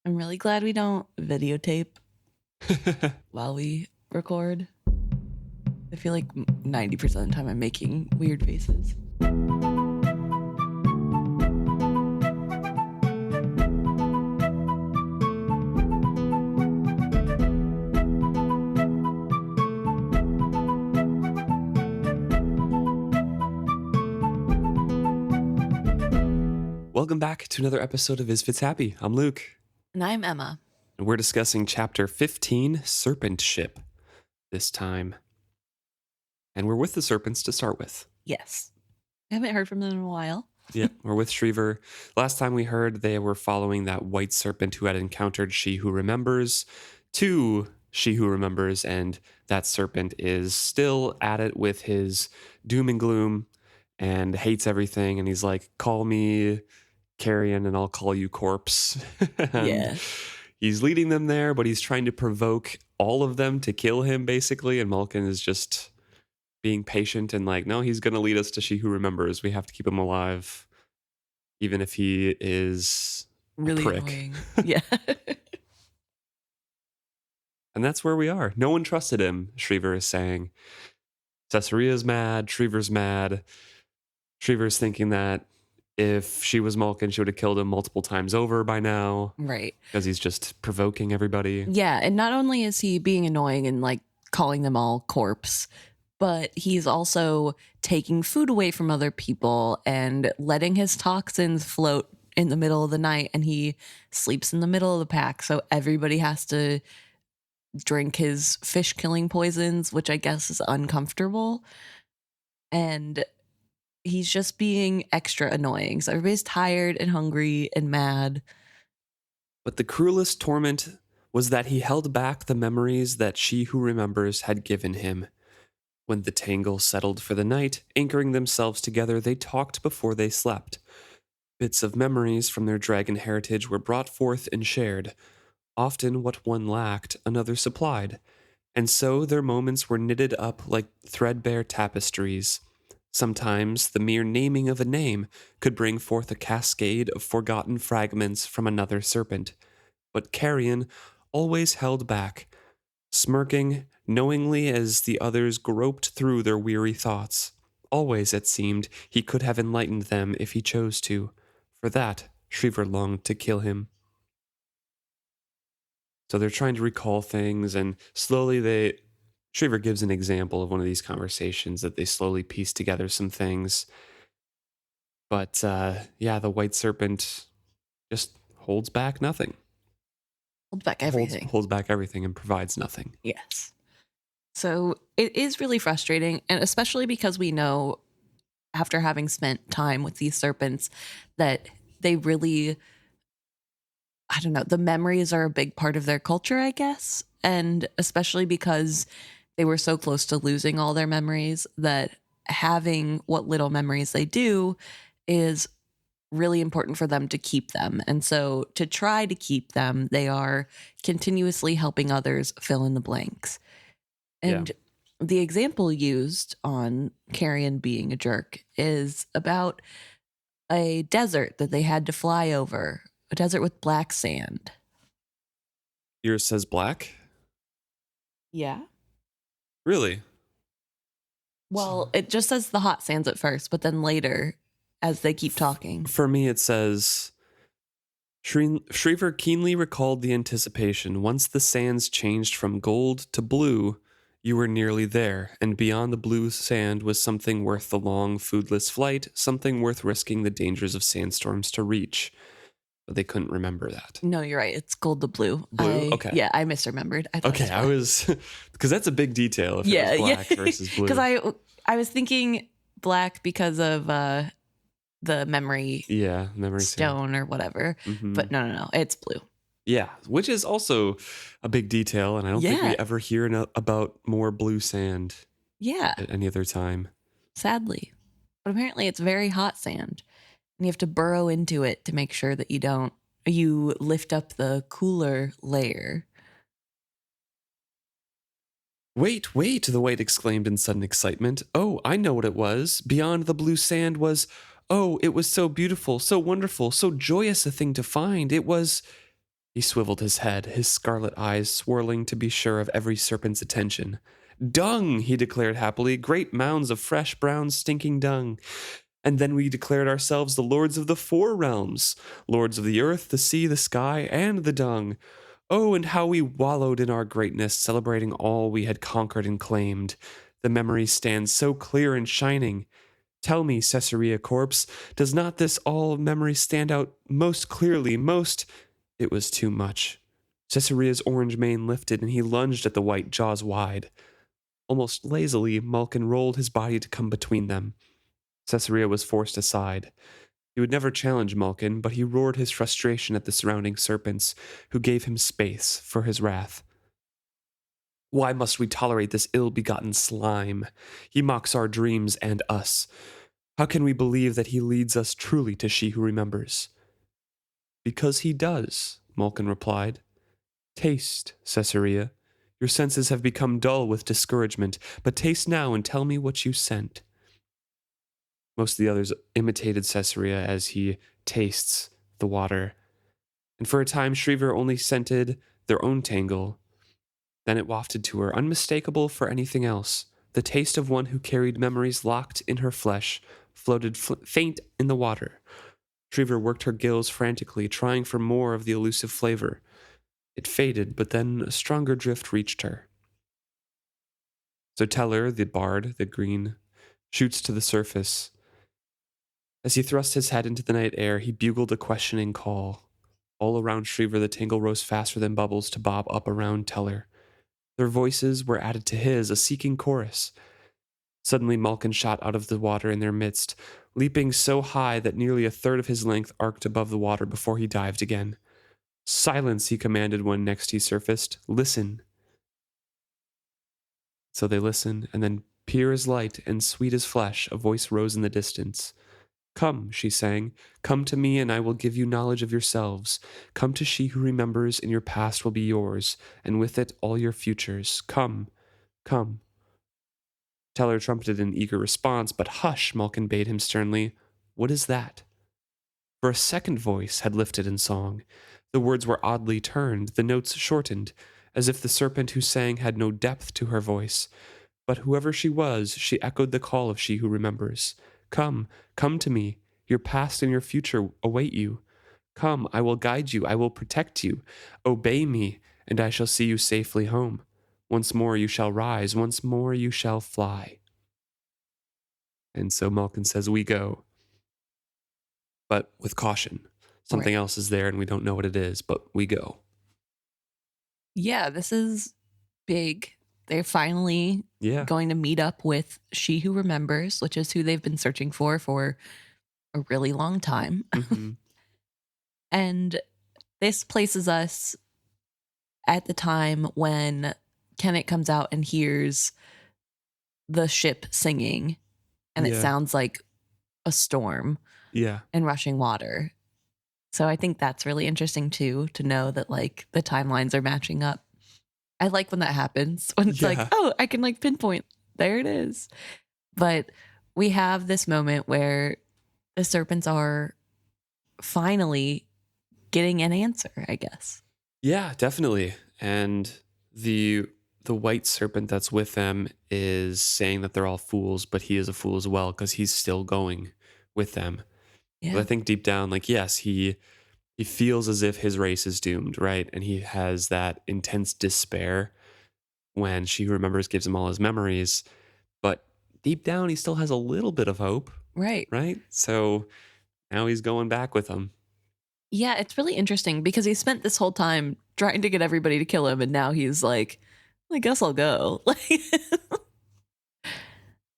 I'm really glad we don't videotape while we record. I feel like 90% of the time I'm making weird faces. Welcome back to another episode of Is Fitz Happy? I'm Luke. And I'm Emma. And we're discussing Chapter 15, Serpent Ship, this time. And we're with the Serpents to start with. Yes. I haven't heard from them in a while. Yeah, we're with Shreever. Last time we heard they were following that white serpent who had encountered She Who Remembers to She Who Remembers, and that serpent is still at it with his doom and gloom and hates everything, and he's like, call me Carrion and I'll call you Corpse. And Yeah. he's leading them there, but he's trying to provoke all of them to kill him, basically, and Maulkin is just being patient and like, no, he's going to lead us to She Who Remembers. We have to keep him alive, even if he is Really a prick. annoying. Yeah. And that's where we are. No one trusted him, Shreever is saying. Caesaria's mad. Shreever's mad. Shreever's thinking that if she was Maulkin, she would have killed him multiple times over by now. Right. Because he's just provoking everybody. Yeah. And not only is he being annoying and like calling them all corpse, but he's also taking food away from other people and letting his toxins float in the middle of the night, and he sleeps in the middle of the pack, so everybody has to drink his fish killing poisons, which I guess is uncomfortable. And he's just being extra annoying, so everybody's tired and hungry and mad. But the cruelest torment was that he held back the memories that She Who Remembers had given him. When the Tangle settled for the night, anchoring themselves together, they talked before they slept. Bits of memories from their dragon heritage were brought forth and shared. Often what one lacked, another supplied. And so their moments were knitted up like threadbare tapestries. Sometimes the mere naming of a name could bring forth a cascade of forgotten fragments from another serpent. But Carrion always held back, smirking knowingly as the others groped through their weary thoughts. Always, it seemed, he could have enlightened them if he chose to. For that, Shreever longed to kill him. So they're trying to recall things, and slowly Shreever gives an example of one of these conversations that they slowly piece together some things. But, the white serpent just holds back nothing. Holds back everything. Holds back everything and provides nothing. Yes. So it is really frustrating, and especially because we know, after having spent time with these serpents, that they really, I don't know, the memories are a big part of their culture, I guess. And especially because they were so close to losing all their memories, that having what little memories they do is really important for them to keep them. And so to try to keep them, they are continuously helping others fill in the blanks. And the example used on Carrion being a jerk is about a desert that they had to fly over, a desert with black sand. Yours says black? Yeah. Really? Well, it just says the hot sands at first, but then later, as they keep talking. For me, it says, Shreever keenly recalled the anticipation. Once the sands changed from gold to blue, you were nearly there, and beyond the blue sand was something worth the long, foodless flight, something worth risking the dangers of sandstorms to reach. But they couldn't remember that. No, you're right. It's gold to blue. Blue? Okay. Yeah, I misremembered. Okay, I was... Because that's a big detail if it was black versus blue. Because I was thinking black because of the memory stone or whatever. Mm-hmm. But no. It's blue. Yeah, which is also a big detail, and I don't think we ever hear about more blue sand at any other time. Sadly. But apparently it's very hot sand, and you have to burrow into it to make sure that you lift up the cooler layer. Wait, the white exclaimed in sudden excitement. Oh, I know what it was. Beyond the blue sand was, it was so beautiful, so wonderful, so joyous a thing to find. It was He swiveled his head, his scarlet eyes swirling to be sure of every serpent's attention. Dung, he declared happily, great mounds of fresh, brown, stinking dung. And then we declared ourselves the lords of the four realms, lords of the earth, the sea, the sky, and the dung. Oh, and how we wallowed in our greatness, celebrating all we had conquered and claimed. The memory stands so clear and shining. Tell me, Caesarea corpse, does not this all memory stand out most clearly, most... It was too much. Caesarea's orange mane lifted, and he lunged at the white, jaws wide. Almost lazily, Maulkin rolled his body to come between them. Caesarea was forced aside. He would never challenge Maulkin, but he roared his frustration at the surrounding serpents, who gave him space for his wrath. Why must we tolerate this ill-begotten slime? He mocks our dreams and us. How can we believe that he leads us truly to She Who Remembers? Because he does, Maulkin replied. Taste, Caesarea. Your senses have become dull with discouragement, but taste now and tell me what you scent. Most of the others imitated Caesarea as he tastes the water. And for a time, Shreever only scented their own Tangle. Then it wafted to her, unmistakable for anything else. The taste of one who carried memories locked in her flesh, floated faint in the water. Shreever worked her gills frantically, trying for more of the elusive flavor. It faded, but then a stronger drift reached her. So Teller, the bard, the green, shoots to the surface. As he thrust his head into the night air, he bugled a questioning call. All around Shreever, the Tangle rose faster than bubbles to bob up around Teller. Their voices were added to his, a seeking chorus. Suddenly Maulkin shot out of the water in their midst, leaping so high that nearly a third of his length arced above the water before he dived again. Silence, he commanded when next he surfaced. Listen. So they listened, and then, pure as light and sweet as flesh, a voice rose in the distance. Come, she sang, come to me and I will give you knowledge of yourselves. Come to She Who Remembers, and your past will be yours, and with it all your futures. Come, come. Teller trumpeted an eager response, but hush, Maulkin bade him sternly. What is that? For a second voice had lifted in song. The words were oddly turned, the notes shortened, as if the serpent who sang had no depth to her voice. But whoever she was, she echoed the call of She Who Remembers. Come, come to me. Your past and your future await you. Come, I will guide you. I will protect you. Obey me, and I shall see you safely home. Once more you shall rise. Once more you shall fly. And so Maulkin says, we go. But with caution. Something else is there and we don't know what it is, but we go. Yeah, this is big. They're finally going to meet up with She Who Remembers, which is who they've been searching for a really long time. Mm-hmm. And this places us at the time when Kennit comes out and hears the ship singing, and it sounds like a storm and rushing water. So I think that's really interesting too, to know that like the timelines are matching up. I like when that happens, when it's like, oh, I can like pinpoint, there it is. But we have this moment where the serpents are finally getting an answer, I guess. Yeah, definitely. And the white serpent that's with them is saying that they're all fools, but he is a fool as well because he's still going with them. Yeah. But I think deep down, like, yes, he feels as if his race is doomed, right? And he has that intense despair when She Who Remembers gives him all his memories. But deep down, he still has a little bit of hope. Right. Right? So now he's going back with them. Yeah, it's really interesting because he spent this whole time trying to get everybody to kill him. And now he's like, I guess I'll go.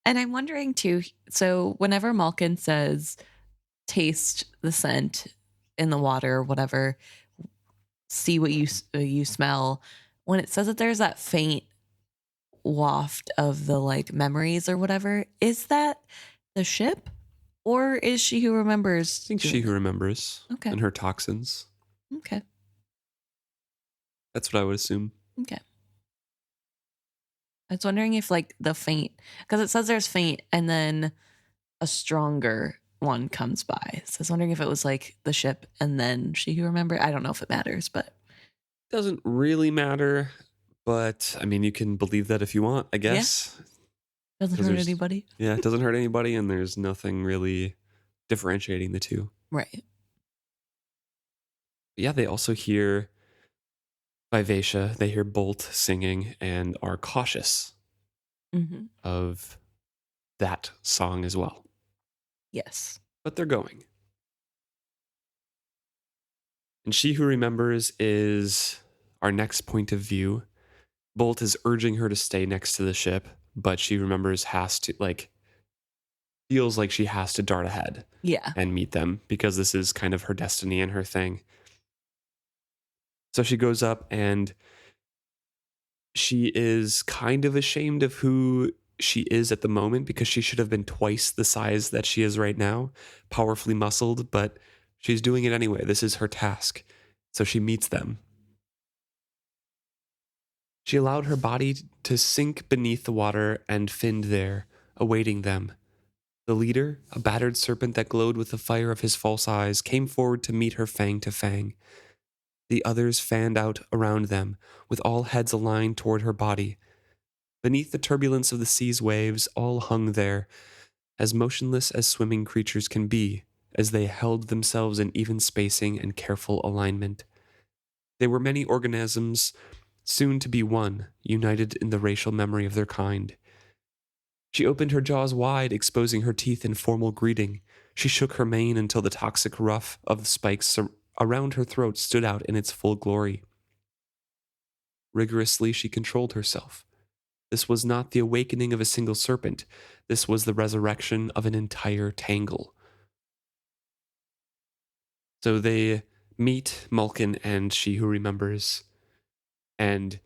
And I'm wondering too, so whenever Maulkin says, taste the scent in the water or whatever, see what you smell, when it says that there's that faint waft of the like memories or whatever, is that the ship or is She Who Remembers? I think She Who Remembers. Okay. And her toxins. Okay. That's what I would assume. Okay. I was wondering if like the faint, because it says there's faint and then a stronger one comes by. So I was wondering if it was like the ship and then She Who Remembers. I don't know if it matters, but Doesn't really matter, but I mean, you can believe that if you want, I Yeah. guess. Doesn't 'Cause hurt there's, anybody. yeah, it doesn't hurt anybody, and there's nothing really differentiating the two. Right. But yeah, they also hear Vivacia, they hear Bolt singing and are cautious Hmm. of that song as well. Yes. But they're going. And She Who Remembers is our next point of view. Bolt is urging her to stay next to the ship, but She Remembers has to, like, feels like she has to dart ahead Yeah. and meet them because this is kind of her destiny and her thing. So she goes up and she is kind of ashamed of who she is at the moment because she should have been twice the size that she is right now, powerfully muscled, but she's doing it anyway. This is her task. So she meets them. She allowed her body to sink beneath the water and finned there, awaiting them. The leader, a battered serpent that glowed with the fire of his false eyes, came forward to meet her fang to fang. The others fanned out around them, with all heads aligned toward her body. Beneath the turbulence of the sea's waves, all hung there, as motionless as swimming creatures can be, as they held themselves in even spacing and careful alignment. They were many organisms, soon to be one, united in the racial memory of their kind. She opened her jaws wide, exposing her teeth in formal greeting. She shook her mane until the toxic ruff of the spikes around her throat stood out in its full glory. Rigorously, she controlled herself. This was not the awakening of a single serpent. This was the resurrection of an entire tangle. So they meet Maulkin and She Who Remembers, and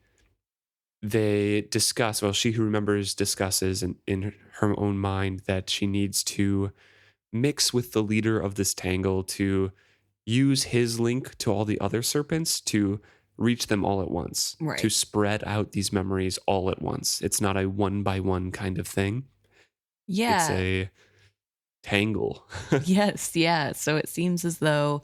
they discuss, well, She Who Remembers discusses in her own mind that she needs to mix with the leader of this tangle to use his link to all the other serpents to reach them all at once, to Right. spread out these memories all at once. It's not a one by one kind of thing. It's Yeah. a tangle. Yes. Yeah. So it seems as though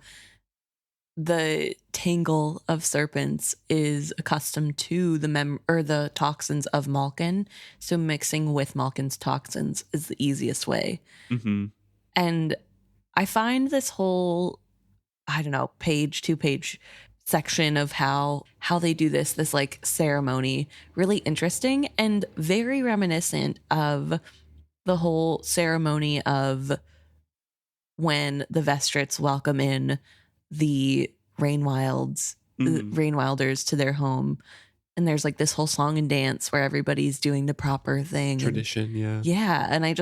the tangle of serpents is accustomed to the toxins of Maulkin. So mixing with Maulkin's toxins is the easiest way. Mm-hmm. And I find this whole, I don't know, two-page section of how they do this like ceremony really interesting and very reminiscent of the whole ceremony of when the Vestrits welcome in the Mm-hmm. Rainwilders to their home. And there's like this whole song and dance where everybody's doing the proper thing. And Tradition, yeah. yeah. And I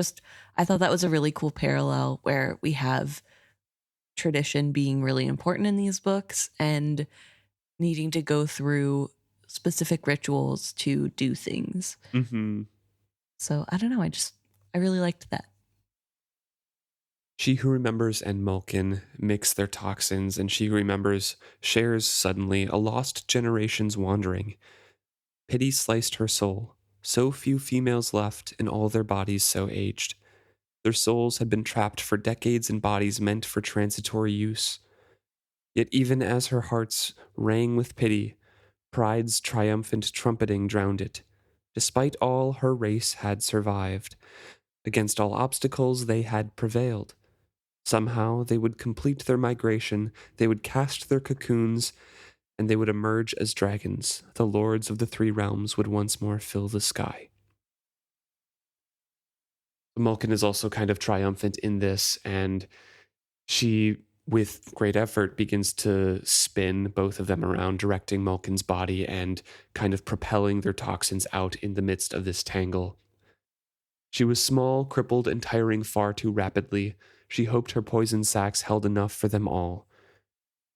thought that was a really cool parallel where we have tradition being really important in these books and needing to go through specific rituals to do things. Mm-hmm. So I don't know. I really liked that. She Who Remembers and Maulkin mix their toxins, and She Who Remembers shares suddenly a lost generation's wandering. Pity sliced her soul. So few females left, and all their bodies so aged. Their souls had been trapped for decades in bodies meant for transitory use. Yet even as her hearts rang with pity, pride's triumphant trumpeting drowned it. Despite all, her race had survived. Against all obstacles, they had prevailed. Somehow, they would complete their migration, they would cast their cocoons, and they would emerge as dragons. The lords of the three realms would once more fill the sky. Maulkin is also kind of triumphant in this, and she, with great effort, begins to spin both of them around, directing Maulkin's body and kind of propelling their toxins out in the midst of this tangle. She was small, crippled, and tiring far too rapidly. She hoped her poison sacs held enough for them all.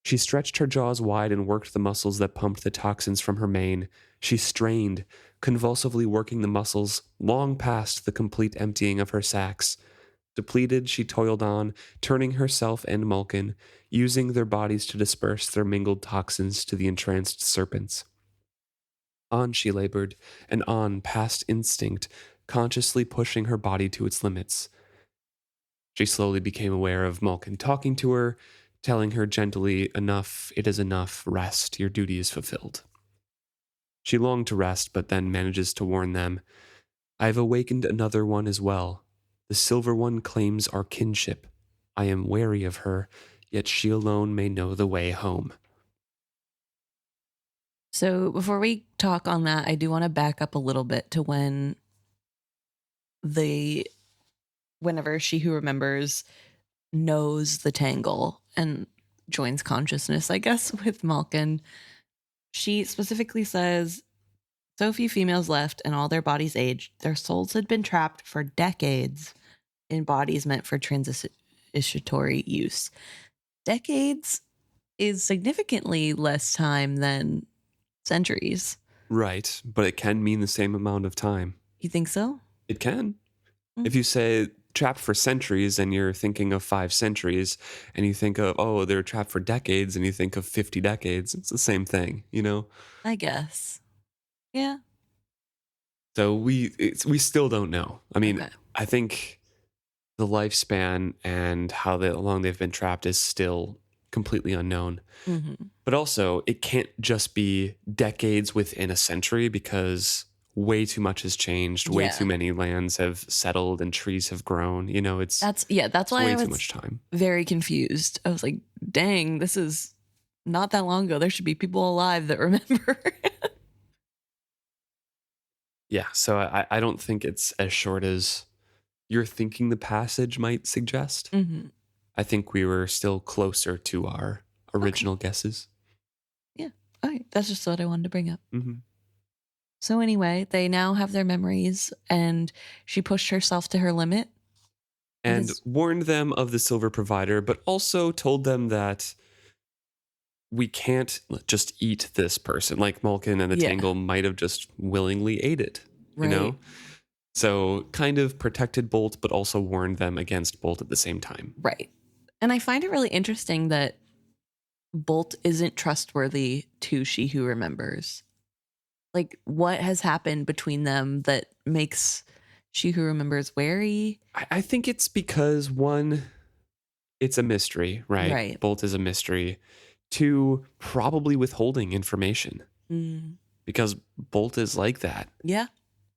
She stretched her jaws wide and worked the muscles that pumped the toxins from her mane. She strained, convulsively working the muscles long past the complete emptying of her sacs. Depleted, she toiled on, turning herself and Maulkin, using their bodies to disperse their mingled toxins to the entranced serpents. On she labored, and on past instinct, consciously pushing her body to its limits. She slowly became aware of Maulkin talking to her, telling her gently, "Enough, it is enough, rest, your duty is fulfilled." She longed to rest, but then manages to warn them, "I have awakened another one as well. The silver one claims our kinship. I am wary of her, yet she alone may know the way home." So before we talk on that, I do want to back up a little bit to whenever She Who Remembers knows the Tangle and joins consciousness, I guess, with Maulkin. She specifically says, so few females left and all their bodies aged. Their souls had been trapped for decades in bodies meant for transitory use. Decades is significantly less time than centuries. Right, but it can mean the same amount of time. You think so? It can. If you say trapped for centuries and you're thinking of 5 centuries, and you think of, oh, they're trapped for decades, and you think of 50 decades, it's the same thing, you know? I guess. Yeah. So we still don't know. I mean, Okay. I think the lifespan and how long they've been trapped is still completely unknown. Mm-hmm. But also, it can't just be decades within a century because way too much has changed. Way Yeah. too many lands have settled and trees have grown. You know, That's why way I was too much time. very confused. I was like, dang, this is not that long ago. There should be people alive that remember. Yeah, so I don't think it's as short as you're thinking the passage might suggest. Mm-hmm. I think we were still closer to our original guesses. Yeah. Okay. That's just what I wanted to bring up. Mm-hmm. So anyway, they now have their memories and she pushed herself to her limit. And warned them of the silver provider, but also told them that we can't just eat this person. Like Maulkin and the Tangle might have just willingly ate it, you know? So kind of protected Bolt, but also warned them against Bolt at the same time. Right. And I find it really interesting that Bolt isn't trustworthy to She Who Remembers. Like, what has happened between them that makes She Who Remembers wary? I think it's because, one, it's a mystery, right? Right. Bolt is a mystery. 2, probably withholding information. Because Bolt is like that. Yeah.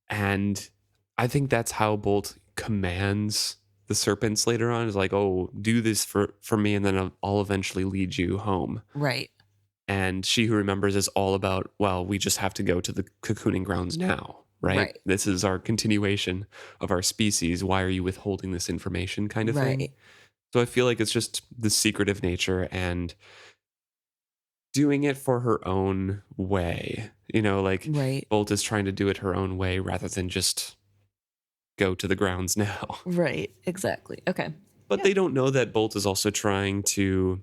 And I think that's how Bolt commands the serpents later on, is like, oh, do this for me, and then I'll eventually lead you home. Right. And She Who Remembers is all about, well, we just have to go to the cocooning grounds now, right? This is our continuation of our species. Why are you withholding this information, kind of thing? So I feel like it's just the secretive nature and doing it for her own way. You know, like Bolt is trying to do it her own way rather than just go to the grounds now. Right. Exactly. Okay. But they don't know that Bolt is also trying to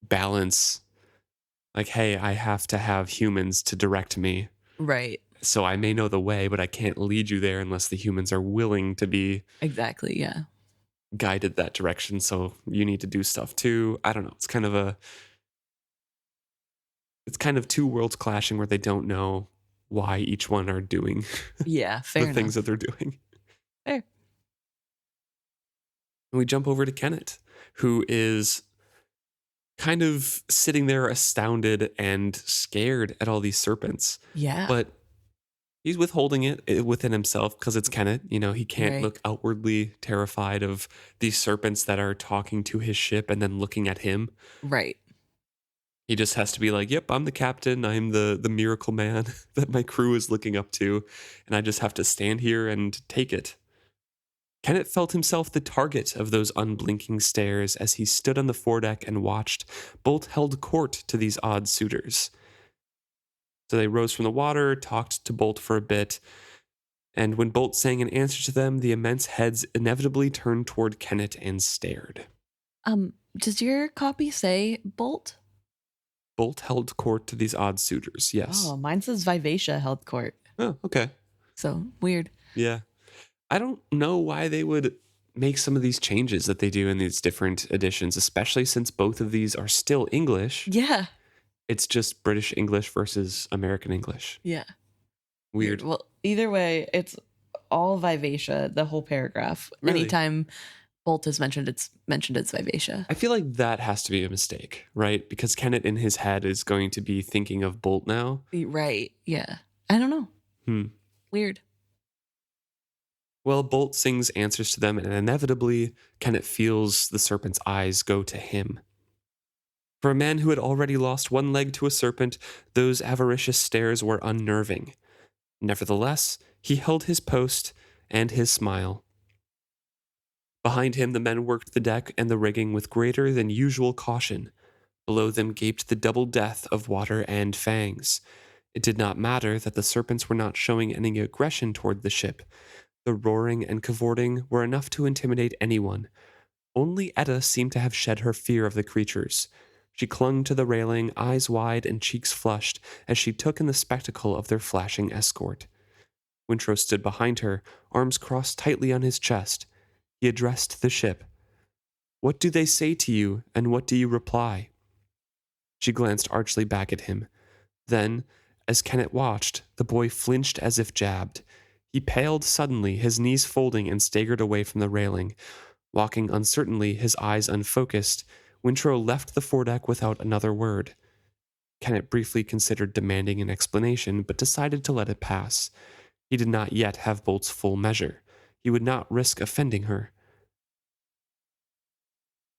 balance, like, hey, I have to have humans to direct me. Right. So I may know the way, but I can't lead you there unless the humans are willing to be guided that direction. So you need to do stuff too. I don't know. It's kind of 2 worlds clashing where they don't know why each one are doing fair the enough. things that they're doing. Fair. And we jump over to Kennit, who is kind of sitting there astounded and scared at all these serpents. Yeah. But he's withholding it within himself because it's Kennit. You know, he can't look outwardly terrified of these serpents that are talking to his ship and then looking at him. Right. He just has to be like, yep, I'm the captain. I'm the miracle man that my crew is looking up to. And I just have to stand here and take it. Kennit felt himself the target of those unblinking stares as he stood on the foredeck and watched. Bolt held court to these odd suitors. So they rose from the water, talked to Bolt for a bit, and when Bolt sang an answer to them, the immense heads inevitably turned toward Kennit and stared. Does your copy say Bolt? Bolt held court to these odd suitors, yes. Oh, mine says Vivacia held court. Oh, okay. So, weird. Yeah. I don't know why they would make some of these changes that they do in these different editions, especially since both of these are still English. Yeah. It's just British English versus American English. Yeah. Weird. Well, either way, it's all Vivacia, the whole paragraph. Really? Anytime Bolt has mentioned it's Vivacia. I feel like that has to be a mistake, right? Because Kennit in his head is going to be thinking of Bolt now. Right. Yeah. I don't know. Weird. Well, Bolt sings answers to them, and inevitably, Kennit feels the serpent's eyes go to him. For a man who had already lost one leg to a serpent, those avaricious stares were unnerving. Nevertheless, he held his post and his smile. Behind him, the men worked the deck and the rigging with greater than usual caution. Below them gaped the double death of water and fangs. It did not matter that the serpents were not showing any aggression toward the ship. The roaring and cavorting were enough to intimidate anyone. Only Etta seemed to have shed her fear of the creatures. She clung to the railing, eyes wide and cheeks flushed, as she took in the spectacle of their flashing escort. Wintrow stood behind her, arms crossed tightly on his chest. He addressed the ship. "What do they say to you, and what do you reply?" She glanced archly back at him. Then, as Kennit watched, the boy flinched as if jabbed. He paled suddenly, his knees folding, and staggered away from the railing. Walking uncertainly, his eyes unfocused, Wintrow left the foredeck without another word. Kennit briefly considered demanding an explanation, but decided to let it pass. He did not yet have Bolt's full measure. He would not risk offending her.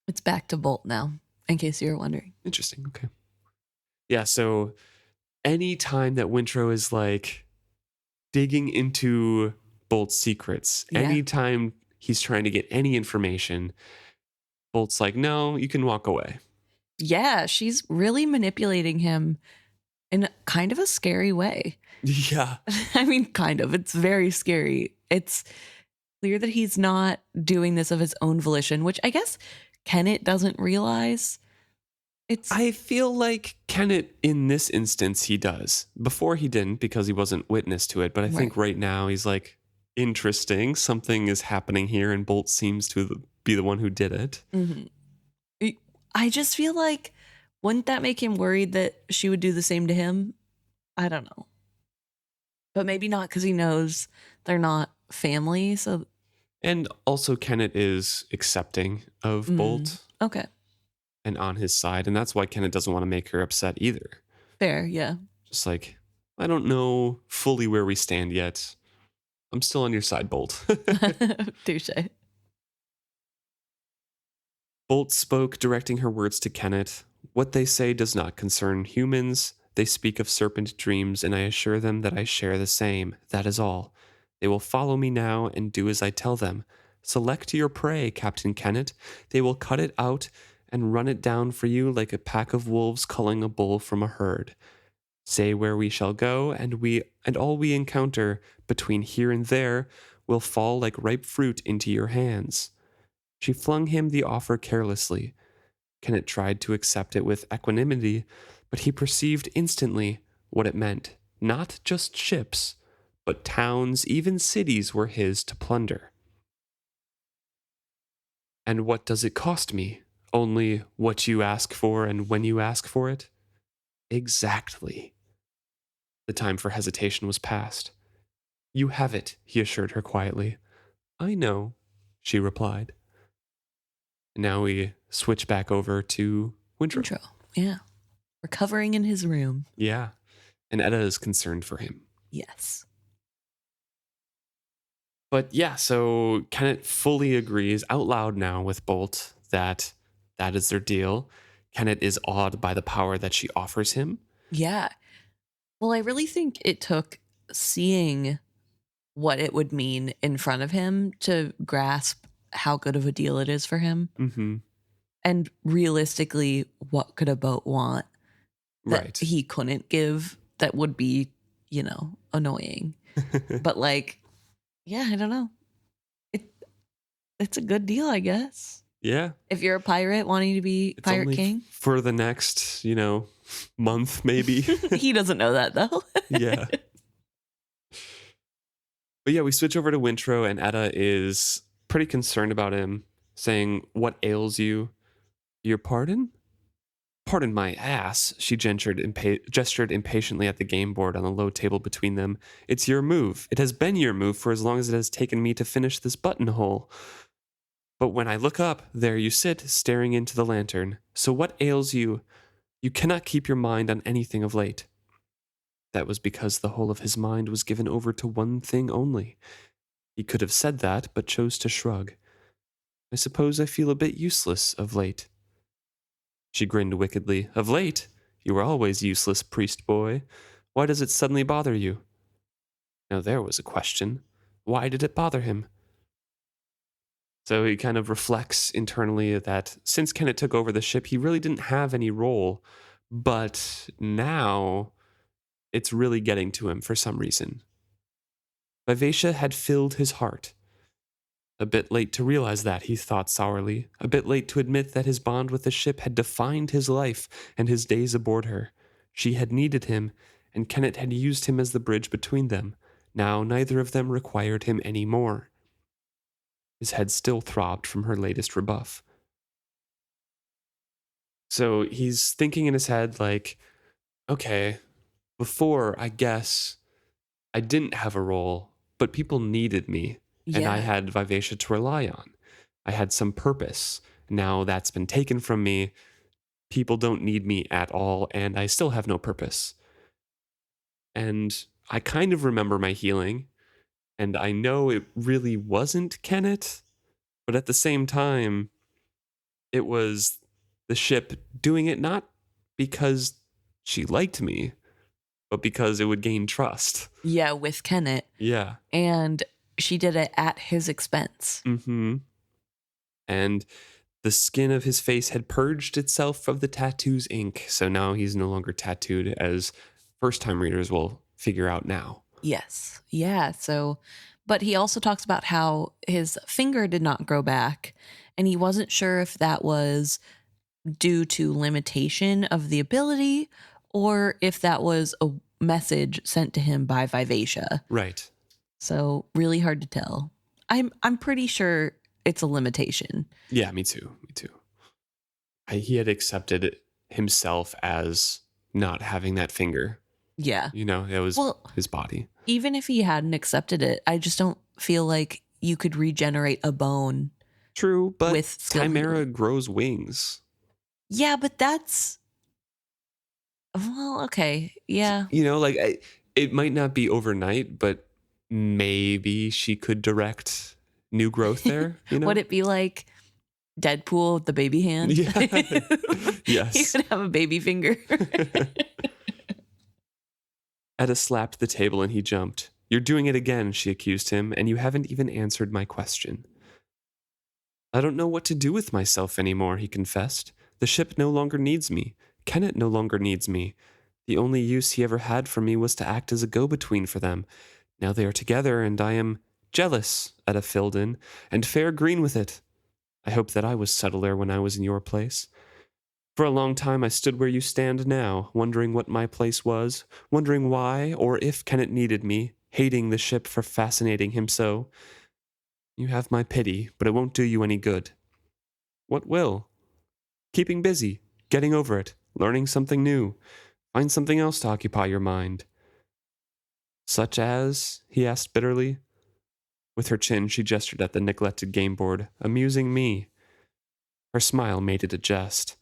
It's back to Bolt now, in case you were wondering. Interesting, okay. Yeah, so any time that Wintrow is like digging into Bolt's secrets, anytime he's trying to get any information, Bolt's like, no, you can walk away. Yeah, she's really manipulating him in kind of a scary way. Yeah. I mean, kind of. It's very scary. It's clear that he's not doing this of his own volition, which I guess Kennit doesn't realize. I feel like Kennit, in this instance, he does. Before he didn't, because he wasn't witness to it. But I think right now he's like, interesting. Something is happening here, and Bolt seems to be the one who did it. Mm-hmm. I just feel like, wouldn't that make him worried that she would do the same to him? I don't know. But maybe not, because he knows they're not family. So, and also Kennit is accepting of Bolt. Okay. And on his side. And that's why Kennit doesn't want to make her upset either. Fair, yeah. Just like, I don't know fully where we stand yet. I'm still on your side, Bolt. Touche. Bolt spoke, directing her words to Kennit. What they say does not concern humans. They speak of serpent dreams, and I assure them that I share the same. That is all. They will follow me now and do as I tell them. Select your prey, Captain Kennit. They will cut it out and run it down for you like a pack of wolves culling a bull from a herd. Say where we shall go, and all we encounter between here and there will fall like ripe fruit into your hands. She flung him the offer carelessly. Kennit tried to accept it with equanimity, but he perceived instantly what it meant. Not just ships, but towns, even cities were his to plunder. And what does it cost me? Only what you ask for and when you ask for it? Exactly. The time for hesitation was past. You have it, he assured her quietly. I know, she replied. And now we switch back over to Wintrow. Yeah. Recovering in his room. Yeah. And Etta is concerned for him. Yes. But yeah, so Kennit fully agrees out loud now with Bolt that is their deal. Kennit is awed by the power that she offers him. Yeah. Well, I really think it took seeing what it would mean in front of him to grasp how good of a deal it is for him. Mm-hmm. And realistically, what could a boat want that he couldn't give that would be, annoying? But like, yeah, I don't know. It's a good deal, I guess. Yeah. If you're a pirate wanting to be Pirate King. For the next, month, maybe. He doesn't know that, though. Yeah. But yeah, we switch over to Wintrow, and Etta is pretty concerned about him, saying, "What ails you? Your pardon?" "Pardon my ass," she gestured impatiently at the game board on the low table between them. "It's your move. It has been your move for as long as it has taken me to finish this buttonhole." But when I look up, there you sit, staring into the lantern. So what ails you? You cannot keep your mind on anything of late. That was because the whole of his mind was given over to one thing only. He could have said that, but chose to shrug. I suppose I feel a bit useless of late. She grinned wickedly. Of late? You were always useless, priest boy. Why does it suddenly bother you? Now there was a question. Why did it bother him? So he kind of reflects internally that since Kennit took over the ship, he really didn't have any role. But now it's really getting to him for some reason. Vivacia had filled his heart. A bit late to realize that, he thought sourly. A bit late to admit that his bond with the ship had defined his life and his days aboard her. She had needed him, and Kennit had used him as the bridge between them. Now neither of them required him any more. His head still throbbed from her latest rebuff. So he's thinking in his head like, okay, before, I guess, I didn't have a role, but people needed me, and I had Vivacia to rely on. I had some purpose. Now that's been taken from me. People don't need me at all, and I still have no purpose. And I kind of remember my healing, and I know it really wasn't Kennit, but at the same time, it was the ship doing it not because she liked me, but because it would gain trust. Yeah, with Kennit. Yeah. And she did it at his expense. Mm-hmm. And the skin of his face had purged itself of the tattoo's ink, so now he's no longer tattooed, as first-time readers will figure out now. Yes. Yeah. So, but he also talks about how his finger did not grow back, and he wasn't sure if that was due to limitation of the ability or if that was a message sent to him by Vivacia. Right. So really hard to tell. I'm pretty sure it's a limitation. Yeah, me too. Me too. He had accepted himself as not having that finger. Yeah. You know, it was his body. Even if he hadn't accepted it, I just don't feel like you could regenerate a bone. True, but with Chimera grows wings. Yeah, but that's... Well, okay. Yeah. You know, like, it might not be overnight, but maybe she could direct new growth there. You know? Would it be like Deadpool with the baby hand? Yeah. Yes. He could have a baby finger. Etta slapped the table and he jumped. You're doing it again, she accused him, and you haven't even answered my question. I don't know what to do with myself anymore, he confessed. The ship no longer needs me. Kennit no longer needs me. The only use he ever had for me was to act as a go-between for them. Now they are together, and I am jealous, Etta filled in, and fair green with it. I hope that I was subtler when I was in your place. For a long time I stood where you stand now, wondering what my place was, wondering why or if Kennit needed me, hating the ship for fascinating him so. You have my pity, but it won't do you any good. What will? Keeping busy, getting over it, learning something new. Find something else to occupy your mind. Such as? He asked bitterly. With her chin, she gestured at the neglected game board, amusing me. Her smile made it a jest.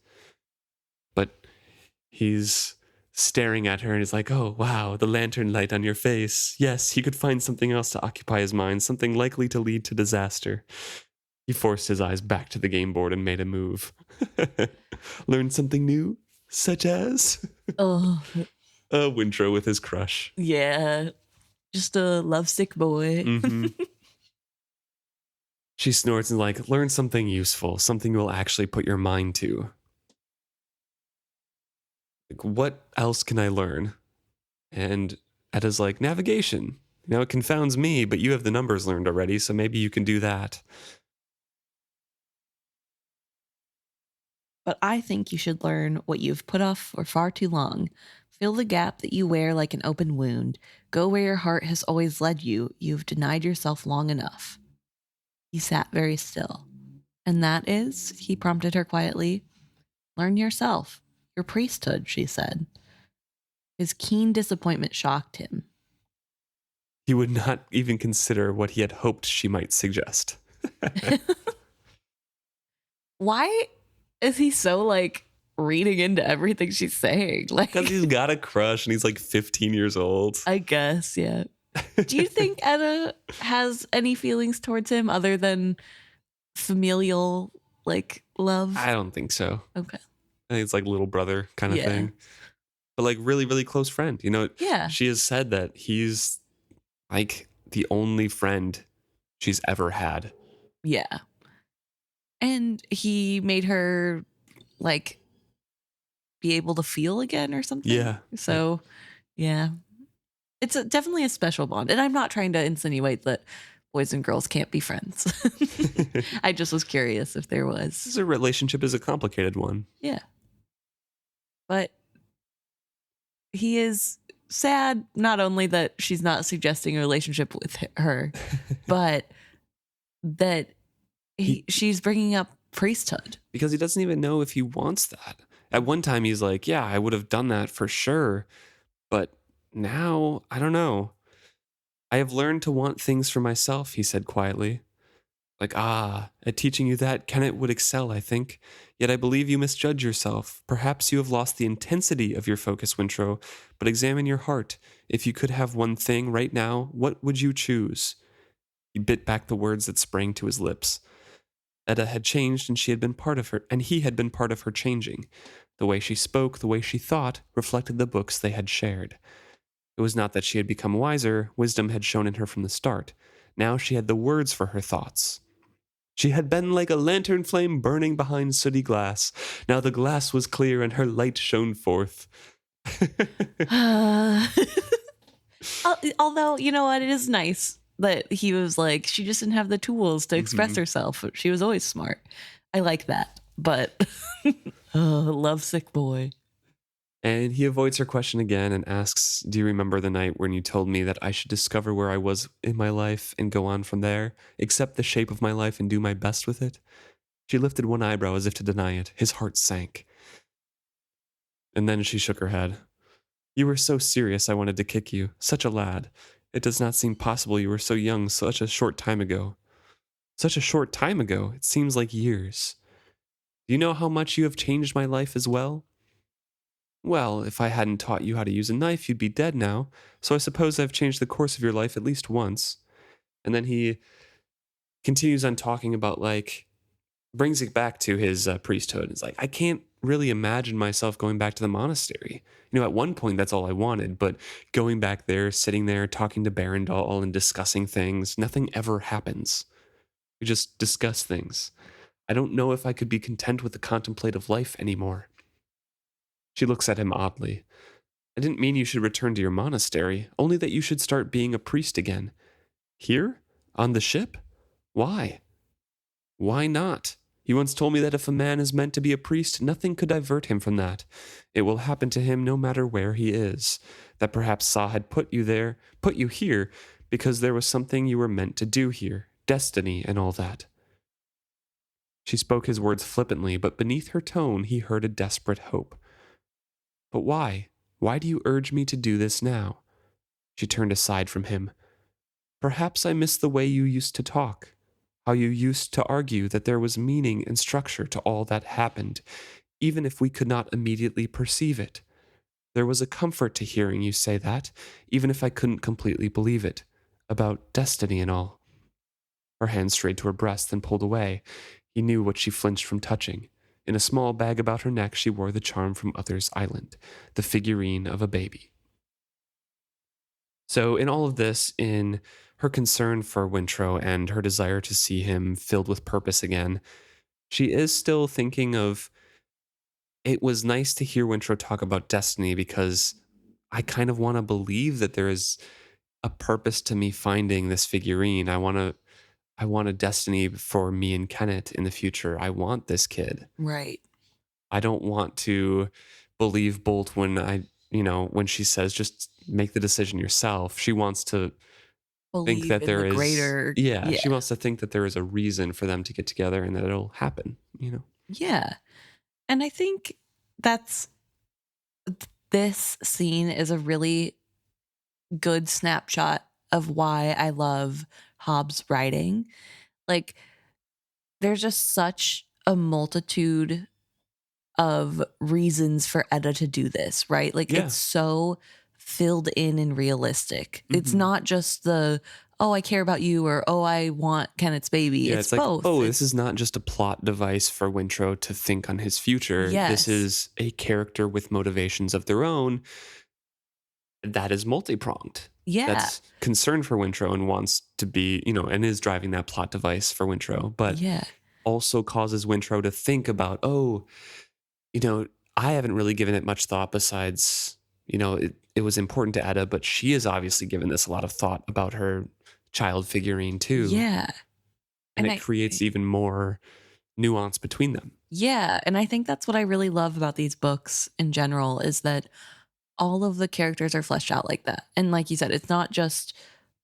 But he's staring at her and is like, oh, wow, the lantern light on your face. Yes, he could find something else to occupy his mind, something likely to lead to disaster. He forced his eyes back to the game board and made a move. Learn something new? Such as? Oh. Wintrow with his crush. Yeah. Just a lovesick boy. Mm-hmm. She snorts and like, learn something useful, something you will actually put your mind to. Like, what else can I learn? And Etta's like, navigation. You know, it confounds me, but you have the numbers learned already, so maybe you can do that. But I think you should learn what you've put off for far too long. Fill the gap that you wear like an open wound. Go where your heart has always led you. You've denied yourself long enough. He sat very still. And that is, he prompted her quietly, learn yourself. Your priesthood, she said. His keen disappointment shocked him. He would not even consider what he had hoped she might suggest. Why is he so like reading into everything she's saying? Like, Because he's got a crush and he's like 15 years old. I guess, yeah. Do you think Etta has any feelings towards him other than familial like love? I don't think so. Okay. I think it's like little brother kind of Yeah. thing. But like really, really close friend. You know, Yeah. she has said that he's like the only friend she's ever had. Yeah. And he made her like be able to feel again or something. Yeah. So, yeah. It's definitely a special bond. And I'm not trying to insinuate that boys and girls can't be friends. I just was curious if there was. This relationship is a complicated one. Yeah. But he is sad not only that she's not suggesting a relationship with her, but that she's bringing up priesthood. Because he doesn't even know if he wants that. At one time, he's like, yeah, I would have done that for sure. But now, I don't know. I have learned to want things for myself, he said quietly. Like, at teaching you that, Kennit would excel, I think. Yet I believe you misjudge yourself. Perhaps you have lost the intensity of your focus, Wintrow. But examine your heart. If you could have one thing right now, what would you choose? He bit back the words that sprang to his lips. Etta had changed, and she had been part of her, and he had been part of her changing. The way she spoke, the way she thought, reflected the books they had shared. It was not that she had become wiser, wisdom had shone in her from the start. Now she had the words for her thoughts. She had been like a lantern flame burning behind sooty glass. Now the glass was clear and her light shone forth. Although, you know what, it is nice that he was like, she just didn't have the tools to express herself. She was always smart. I like that. But, lovesick boy. And he avoids her question again and asks, do you remember the night when you told me that I should discover where I was in my life and go on from there, accept the shape of my life and do my best with it? She lifted one eyebrow as if to deny it. His heart sank. And then she shook her head. You were so serious I wanted to kick you. Such a lad. It does not seem possible you were so young such a short time ago. Such a short time ago. It seems like years. Do you know how much you have changed my life as well? Well, if I hadn't taught you how to use a knife, you'd be dead now, so I suppose I've changed the course of your life at least once. And then he continues on talking about, like, brings it back to his priesthood. It's like, I can't really imagine myself going back to the monastery. You know, at one point, that's all I wanted, but going back there, sitting there, talking to Barandal and discussing things, nothing ever happens. We just discuss things. I don't know if I could be content with the contemplative life anymore. She looks at him oddly. I didn't mean you should return to your monastery, only that you should start being a priest again. Here? On the ship? Why? Why not? He once told me that if a man is meant to be a priest, nothing could divert him from that. It will happen to him no matter where he is. That perhaps Sa had put you here, because there was something you were meant to do here, destiny and all that. She spoke his words flippantly, but beneath her tone he heard a desperate hope. But why? Why do you urge me to do this now? She turned aside from him. Perhaps I miss the way you used to talk, how you used to argue that there was meaning and structure to all that happened, even if we could not immediately perceive it. There was a comfort to hearing you say that, even if I couldn't completely believe it, about destiny and all. Her hand strayed to her breast, then pulled away. He knew what she flinched from touching. In a small bag about her neck, she wore the charm from Uther's Island, the figurine of a baby. So in all of this, in her concern for Wintrow and her desire to see him filled with purpose again, she is still thinking of, it was nice to hear Wintrow talk about destiny because I kind of want to believe that there is a purpose to me finding this figurine. I want a destiny for me and Kennit in the future. I want this kid. Right. I don't want to believe Bolt when she says just make the decision yourself. She wants to Believe think that in there the is greater. yeah, she wants to think that there is a reason for them to get together and that it'll happen, Yeah. And I think this scene is a really good snapshot of why I love Hobb's writing. Like, there's just such a multitude of reasons for Etta to do this, right? Like Yeah. it's so filled in and realistic. It's Mhm. not just the, oh, I care about you, or oh, I want Kennet's baby. Yeah, It's it's like, both. oh, It's, this is not just a plot device for Wintrow to think on his future. Yes. This is a character with motivations of their own that is multi-pronged. yeah. That's concerned for Wintrow and wants to be, and is driving that plot device for Wintrow, but Yeah. also causes Wintrow to think about, I haven't really given it much thought besides, it was important to Etta, but she has obviously given this a lot of thought about her child figurine too. Yeah. And And it creates even more nuance between them. Yeah. And I think that's what I really love about these books in general is that all of the characters are fleshed out like that. And like you said, it's not just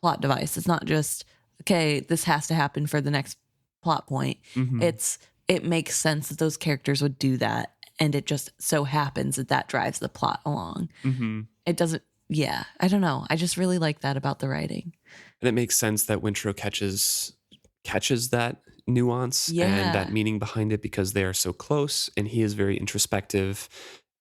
plot device. It's not just, okay, this has to happen for the next plot point. Mhm. It makes sense that those characters would do that. And it just so happens that that drives the plot along. Mhm. It doesn't, yeah, I don't know. I just really like that about the writing. And it makes sense that Wintrow catches that nuance Yeah. and that meaning behind it because they are so close, and he is very introspective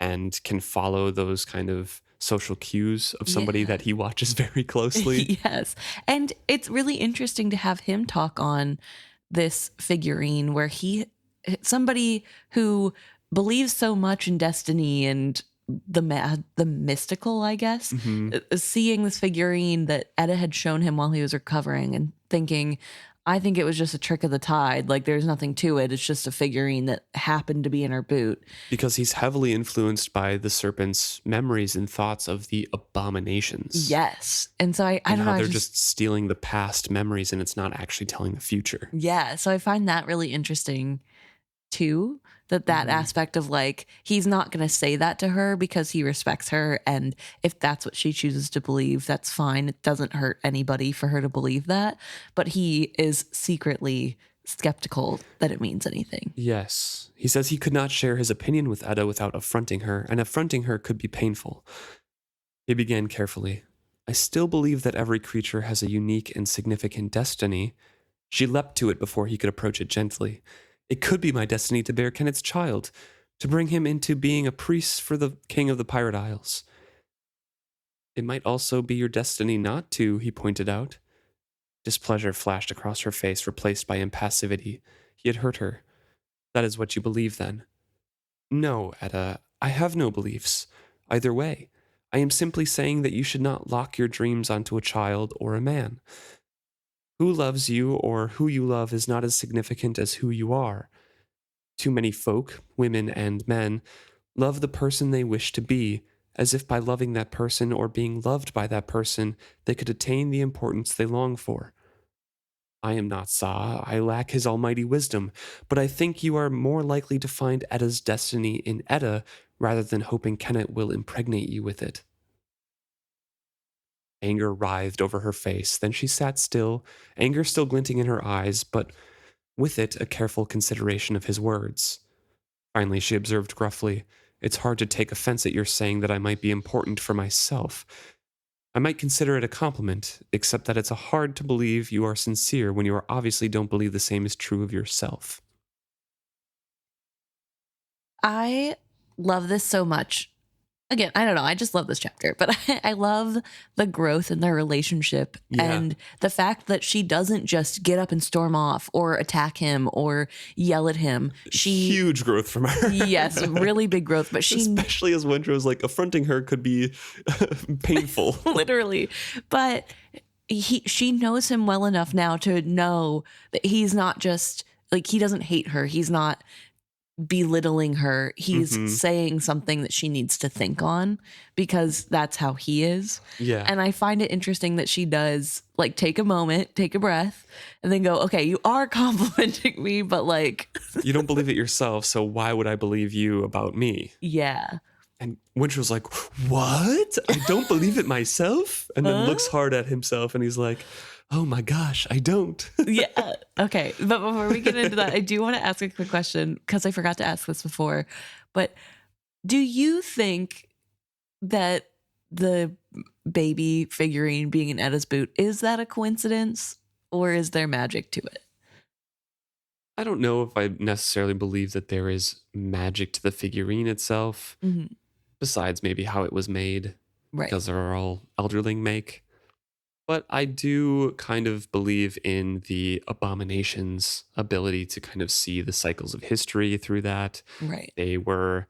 and can follow those kind of social cues of somebody Yeah. that he watches very closely. Yes. And it's really interesting to have him talk on this figurine where somebody who believes so much in destiny and the mystical, I guess, Mhm. seeing this figurine that Etta had shown him while he was recovering and thinking, I think it was just a trick of the tide. Like there's nothing to it. It's just a figurine that happened to be in her boot. Because he's heavily influenced by the serpent's memories and thoughts of the abominations. Yes. And so I And don't how know. they're just stealing the past memories and it's not actually telling the future. Yeah. So I find that really interesting too. That Mhm. aspect of like, he's not going to say that to her because he respects her. And if that's what she chooses to believe, that's fine. It doesn't hurt anybody for her to believe that. But he is secretly skeptical that it means anything. Yes. He says he could not share his opinion with Etta without affronting her, and affronting her could be painful. He began carefully. I still believe that every creature has a unique and significant destiny. She leapt to it before he could approach it gently. It could be my destiny to bear Kennit's child, to bring him into being a priest for the king of the Pirate Isles. It might also be your destiny not to, he pointed out. Displeasure flashed across her face, replaced by impassivity. He had hurt her. That is what you believe, then? No, Etta, I have no beliefs. Either way, I am simply saying that you should not lock your dreams onto a child or a man. Who loves you or who you love is not as significant as who you are. Too many folk, women and men, love the person they wish to be, as if by loving that person or being loved by that person, they could attain the importance they long for. I am not Sa, I lack his almighty wisdom, but I think you are more likely to find Etta's destiny in Etta rather than hoping Kennit will impregnate you with it. Anger writhed over her face, then she sat still, anger still glinting in her eyes, but with it a careful consideration of his words. Finally, she observed gruffly, It's hard to take offense at your saying that I might be important for myself. I might consider it a compliment, except that it's hard to believe you are sincere when you obviously don't believe the same is true of yourself. I love this so much. Again, I don't know. I just love this chapter, but I love the growth in their relationship and the fact that she doesn't just get up and storm off or attack him or yell at him. Huge growth from her. Yes, really big growth, but she especially as Wintrow's like affronting her could be painful. literally. But she knows him well enough now to know that he's not just like, he doesn't hate her. He's not belittling her. He's saying something that she needs to think on because that's how he is. Yeah. And I find it interesting that she does like take a moment, take a breath, and then go, okay, you are complimenting me, but like you don't believe it yourself, so why would I believe you about me? Yeah. And Wintrow's like, what? I don't believe it myself? And then looks hard at himself and he's like, oh my gosh, I don't. Yeah. Okay. But before we get into that, I do want to ask a quick question because I forgot to ask this before. But do you think that the baby figurine being in Etta's boot, is that a coincidence or is there magic to it? I don't know if I necessarily believe that there is magic to the figurine itself, Hmm. besides maybe how it was made, Right. because they're all Elderling make. But I do kind of believe in the Abomination's ability to kind of see the cycles of history through that. Right. They were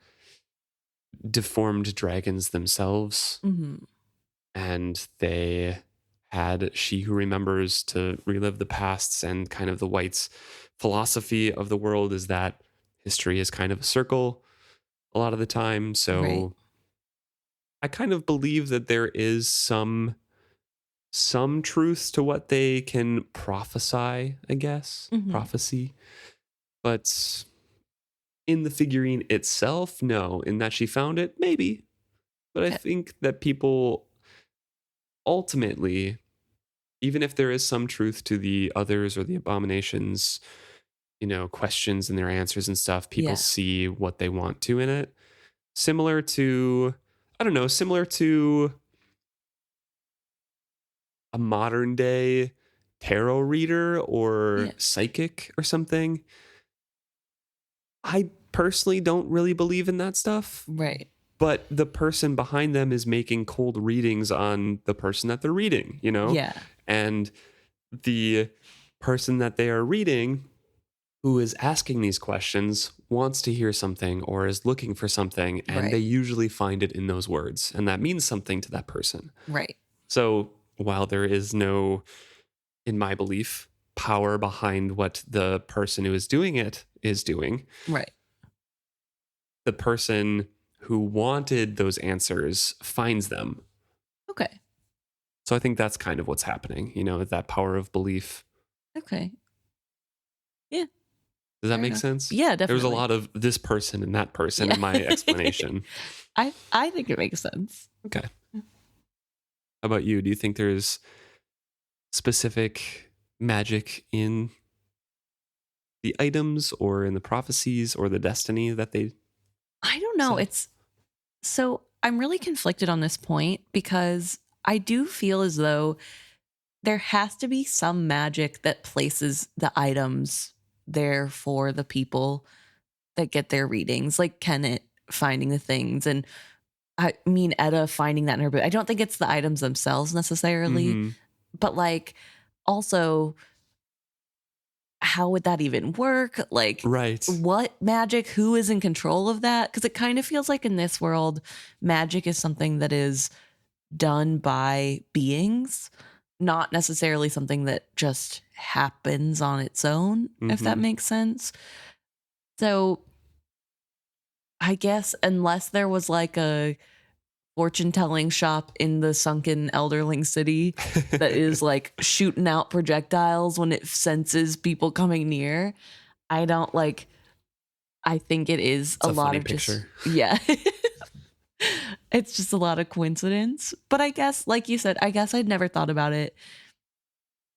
deformed dragons themselves, Hmm. and they had She Who Remembers to relive the pasts, and kind of the White's philosophy of the world is that history is kind of a circle a lot of the time. Right. So I kind of believe that there is some truth to what they can prophesy, I guess, Hmm. prophecy. But in the figurine itself, no. In that she found it, maybe. But I Okay. think that people ultimately, even if there is some truth to the others or the abominations, questions and their answers and stuff, people Yeah. see what they want to in it. Similar to, I don't know, similar to a modern day tarot reader or Yeah. psychic or something. I personally don't really believe in that stuff, Right. but the person behind them is making cold readings on the person that they're reading. Yeah. And the person that they are reading who is asking these questions wants to hear something or is looking for something, and they Right. usually find it in those words, and that means something to that person. Right. So while there is no, in my belief, power behind what the person who is doing it is doing, Right. the person who wanted those answers finds them. Okay. So I think that's kind of what's happening, that power of belief. Okay. Yeah. Does that Fair make enough. sense? Yeah, There was a definitely. lot of this person and that person Yeah. in my explanation. I think it makes sense. Okay. How about you? Do you think there's specific magic in the items or in the prophecies or the destiny that they I don't know. said? It's so I'm really conflicted on this point because I do feel as though there has to be some magic that places the items there for the people that get their readings, like Kennit finding the things. And I mean, Etta finding that in her boot. I don't think it's the items themselves necessarily, Mm-hmm. but like also, how would that even work? Like, Right. what magic? Who is in control of that? Because it kind of feels like in this world, magic is something that is done by beings, not necessarily something that just happens on its own, if that Mm-hmm. makes sense. So I guess unless there was like a fortune telling shop in the sunken Elderling city that is like shooting out projectiles when it senses people coming near, I don't like, I think it is It's a a lot funny of just, picture. yeah. It's just a lot of coincidence. But I guess, like you said, I guess I'd never thought about it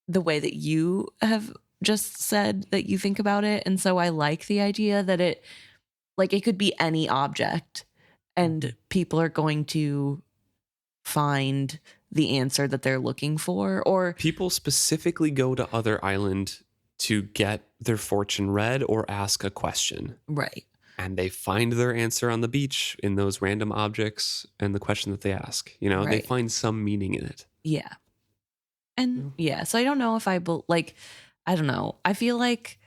the way that you have just said that you think about it. And so I like the idea that it could be any object and people are going to find the answer that they're looking for. Or, People specifically go to other island to get their fortune read or ask a question. right. And they find their answer on the beach in those random objects and the question that they ask. They Right. find some meaning in it. Yeah. And Yeah. yeah, so I don't know if I don't know. I feel like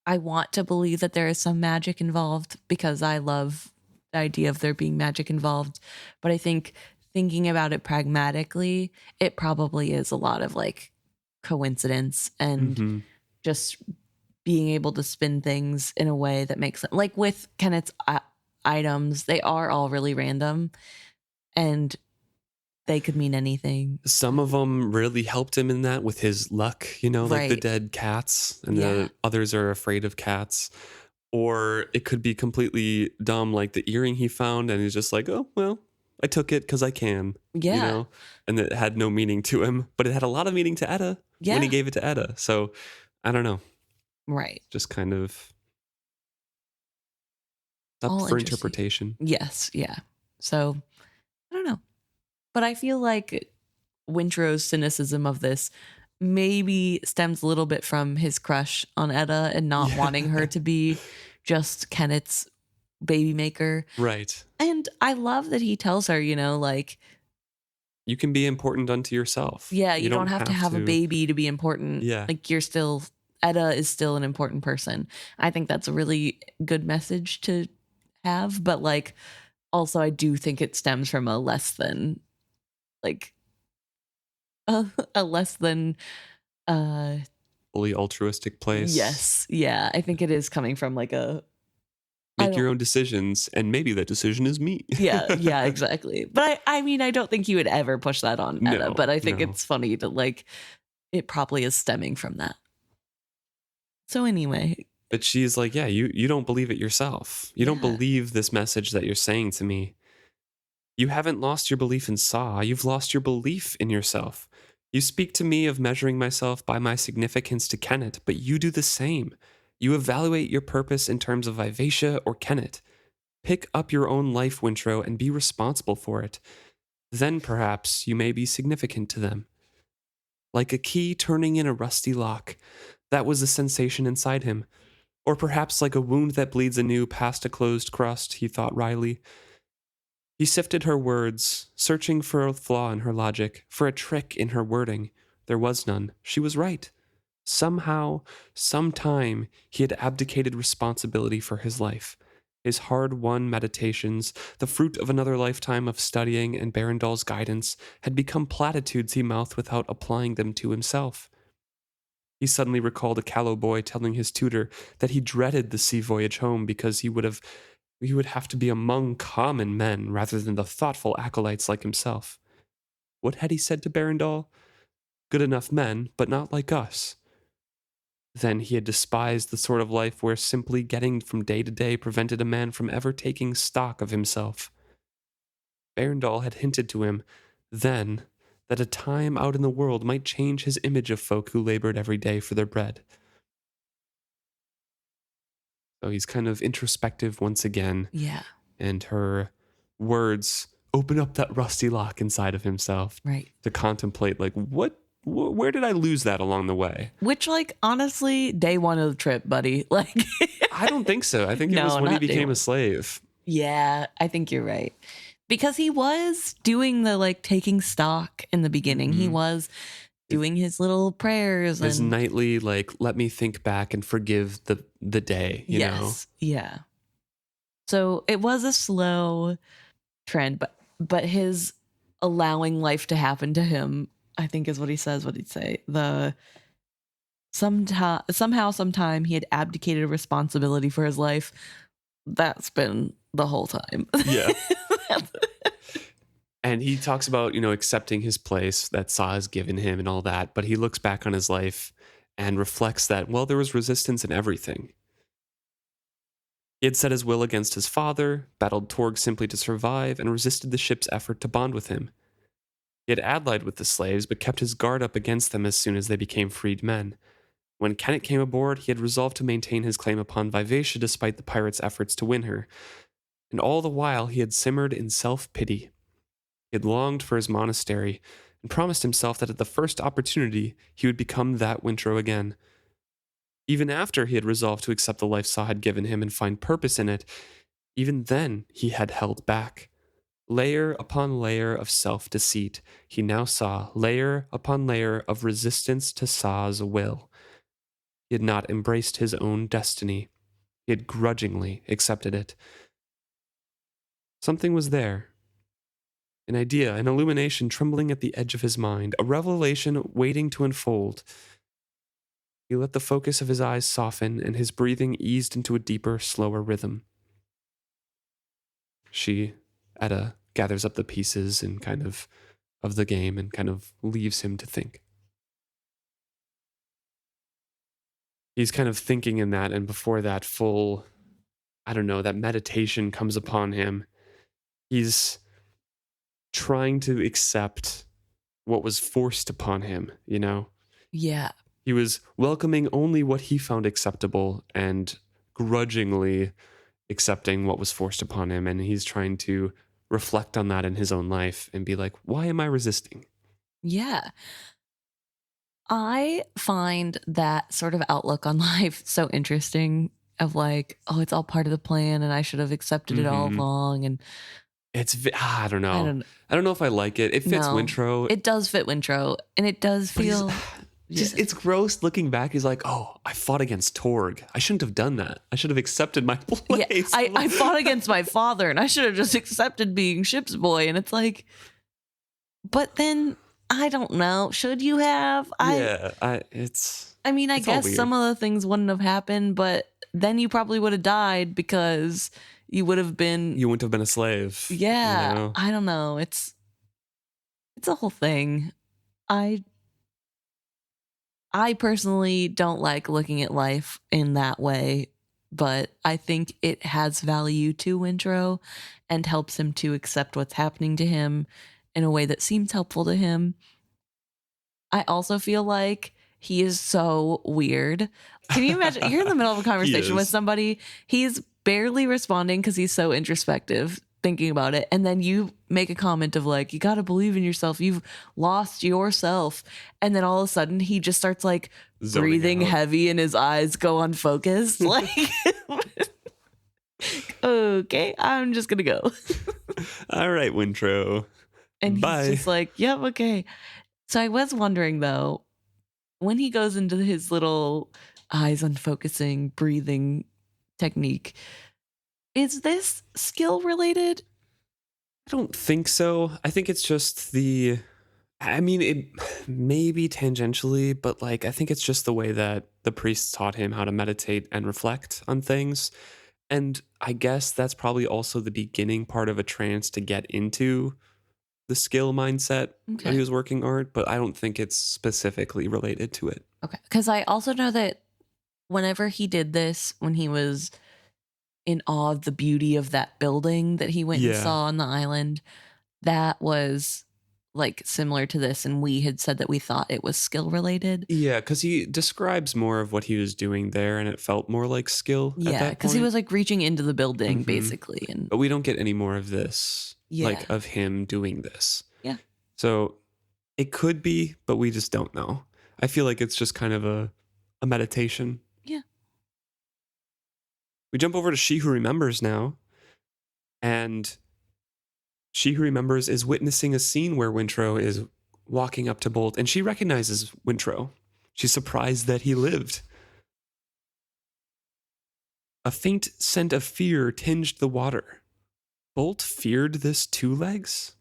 I want to believe that there is some magic involved because I love the idea of there being magic involved. But I think thinking about it pragmatically, it probably is a lot of like coincidence and Mm-hmm. just being able to spin things in a way that makes sense. Like with Kenneth's items, they are all really random and they could mean anything. Some of them really helped him in that with his luck, like the Right. dead cats, and Yeah. the others are afraid of cats. Or it could be completely dumb, like the earring he found, and he's just like, oh, well, I took it because I can, Yeah. and it had no meaning to him, but it had a lot of meaning to Etta when he Yeah. gave it to Etta. So I don't know, Right. just kind of up All for interesting. interpretation. Yes. Yeah. So I don't know. But I feel like Wintrow's cynicism of this maybe stems a little bit from his crush on Etta and not wanting her to be just Kennit's baby maker. Right. And I love that he tells her, like, You can be important unto yourself. yeah, you don't have to have a baby to be important. Yeah. Like, Etta is still an important person. I think that's a really good message to have. But, like, also I do think it stems from a less than, like, a less than, fully altruistic place. yes. Yeah. I think it is coming from like Make your own decisions, and maybe that decision is me. yeah, exactly. But I mean, I don't think you would ever push that on Etta, No, but I think no. it's funny that, like, it probably is stemming from that. So anyway. But she's like, yeah, you don't believe it yourself. You don't believe this message that you're saying to me. You haven't lost your belief in Saw. You've lost your belief in yourself. You speak to me of measuring myself by my significance to Kennit, but you do the same. You evaluate your purpose in terms of Vivacia or Kennit. Pick up your own life, Wintrow, and be responsible for it. Then perhaps you may be significant to them. Like a key turning in a rusty lock, that was the sensation inside him. Or perhaps like a wound that bleeds anew past a closed crust, he thought wryly. He sifted her words, searching for a flaw in her logic, for a trick in her wording. There was none. She was right. Somehow, sometime, he had abdicated responsibility for his life. His hard-won meditations, the fruit of another lifetime of studying and Barandal's guidance, had become platitudes he mouthed without applying them to himself. He suddenly recalled a callow boy telling his tutor that he dreaded the sea voyage home because he would have to be among common men rather than the thoughtful acolytes like himself. What had he said to Barandal? Good enough men, but not like us. Then he had despised the sort of life where simply getting from day to day prevented a man from ever taking stock of himself. Barandal had hinted to him, then, that a time out in the world might change his image of folk who labored every day for their bread. So he's kind of introspective once again. Yeah. And her words open up that rusty lock inside of himself. Right. To contemplate, like, where did I lose that along the way? Which, like, honestly, day one of the trip, buddy. Like, I don't think so. I think it was when he became a slave. Yeah, I think you're right. Because he was doing the, like, taking stock in the beginning. Mm-hmm. He was doing his little prayers. His nightly, like, let me think back and forgive the day, you know? Yeah. So it was a slow trend, but his allowing life to happen to him, I think is what he says, what he'd say. Sometime he had abdicated responsibility for his life. That's been the whole time. Yeah. And he talks about, accepting his place that Saw has given him and all that, but he looks back on his life and reflects that, well, there was resistance in everything. He had set his will against his father, battled Torg simply to survive, and resisted the ship's effort to bond with him. He had allied with the slaves, but kept his guard up against them as soon as they became freed men. When Kennit came aboard, he had resolved to maintain his claim upon Vivacia despite the pirates' efforts to win her. And all the while he had simmered in self-pity. He had longed for his monastery, and promised himself that at the first opportunity he would become that Wintrow again. Even after he had resolved to accept the life Saw had given him and find purpose in it, even then he had held back. Layer upon layer of self-deceit, he now saw layer upon layer of resistance to Saw's will. He had not embraced his own destiny. He had grudgingly accepted it. Something was there. An idea, an illumination trembling at the edge of his mind, a revelation waiting to unfold. He let the focus of his eyes soften, and his breathing eased into a deeper, slower rhythm. Etta, gathers up the pieces and kind of the game and kind of leaves him to think. He's kind of thinking in that, and before that full, that meditation comes upon him, he's trying to accept what was forced upon him, Yeah. He was welcoming only what he found acceptable and grudgingly accepting what was forced upon him, and he's trying to reflect on that in his own life and be like, why am I resisting? Yeah. I find that sort of outlook on life so interesting of like, oh, it's all part of the plan and I should have accepted it all Mm-hmm. along. And I don't I know. don't I don't know if I like it. It fits know. Wintrow, It does fit Wintrow and it does but he's feel, yeah. just, it's gross looking back. He's like, oh, I fought against Torg. I shouldn't have done that. I should have accepted my Yeah, place. I fought against my father and I should have just accepted being ship's boy. And it's like, but then I don't know. Should you have? Yeah, I mean, I it's all guess weird. some of the things wouldn't have happened, but then you probably would have died because you would have been. You wouldn't have been a slave. Yeah, You know? I don't know. It's a whole thing. I personally don't like looking at life in that way, but I think it has value to Wintrow and helps him to accept what's happening to him in a way that seems helpful to him. I also feel like he is so weird. Can you imagine? You're in the middle of a conversation with somebody. He's barely responding because he's so introspective, thinking about it. And then you make a comment of like, you got to believe in yourself. You've lost yourself. And then all of a sudden he just starts like Zoning breathing out. heavy and his eyes go unfocused. Like, okay, I'm just going to go. All right, Wintrow. And Bye. he's just like, yep, okay. So I was wondering though, when he goes into his little eyes unfocusing breathing technique, is this skill related? I don't think so. I think it's just it may be tangentially, but like, I think it's just the way that the priests taught him how to meditate and reflect on things. And I guess that's probably also the beginning part of a trance to get into the skill mindset that he was working on, but I don't think it's specifically related to it. Okay. Because I also know that whenever he did this, when he was in awe of the beauty of that building that he went and saw on the island, that was like similar to this. And we had said that we thought it was skill related. Yeah, because he describes more of what he was doing there and it felt more like skill. Yeah, because he was like reaching into the building basically. But we don't get any more of this, like of him doing this. Yeah. So it could be, but we just don't know. I feel like it's just kind of a meditation. Yeah. We jump over to She Who Remembers now. And She Who Remembers is witnessing a scene where Wintrow is walking up to Bolt, and she recognizes Wintrow. She's surprised that he lived. A faint scent of fear tinged the water. Bolt feared this two legs?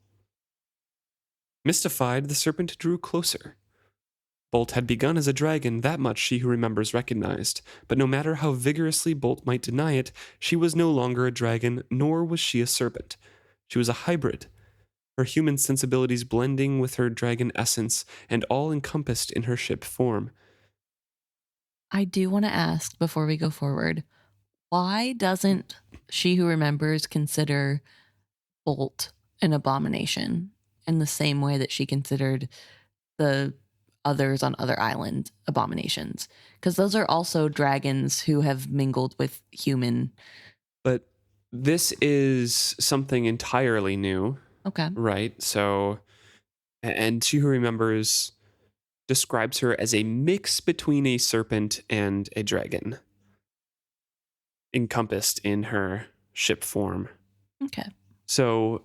Mystified, the serpent drew closer. Bolt had begun as a dragon, that much She Who Remembers recognized, but no matter how vigorously Bolt might deny it, she was no longer a dragon, nor was she a serpent. She was a hybrid, her human sensibilities blending with her dragon essence and all encompassed in her ship form. I do want to ask before we go forward, why doesn't She Who Remembers consider Bolt an abomination in the same way that she considered the others on other island abominations? Because those are also dragons who have mingled with human. But this is something entirely new. Okay. Right? So, and She Who Remembers describes her as a mix between a serpent and a dragon, encompassed in her ship form. Okay. So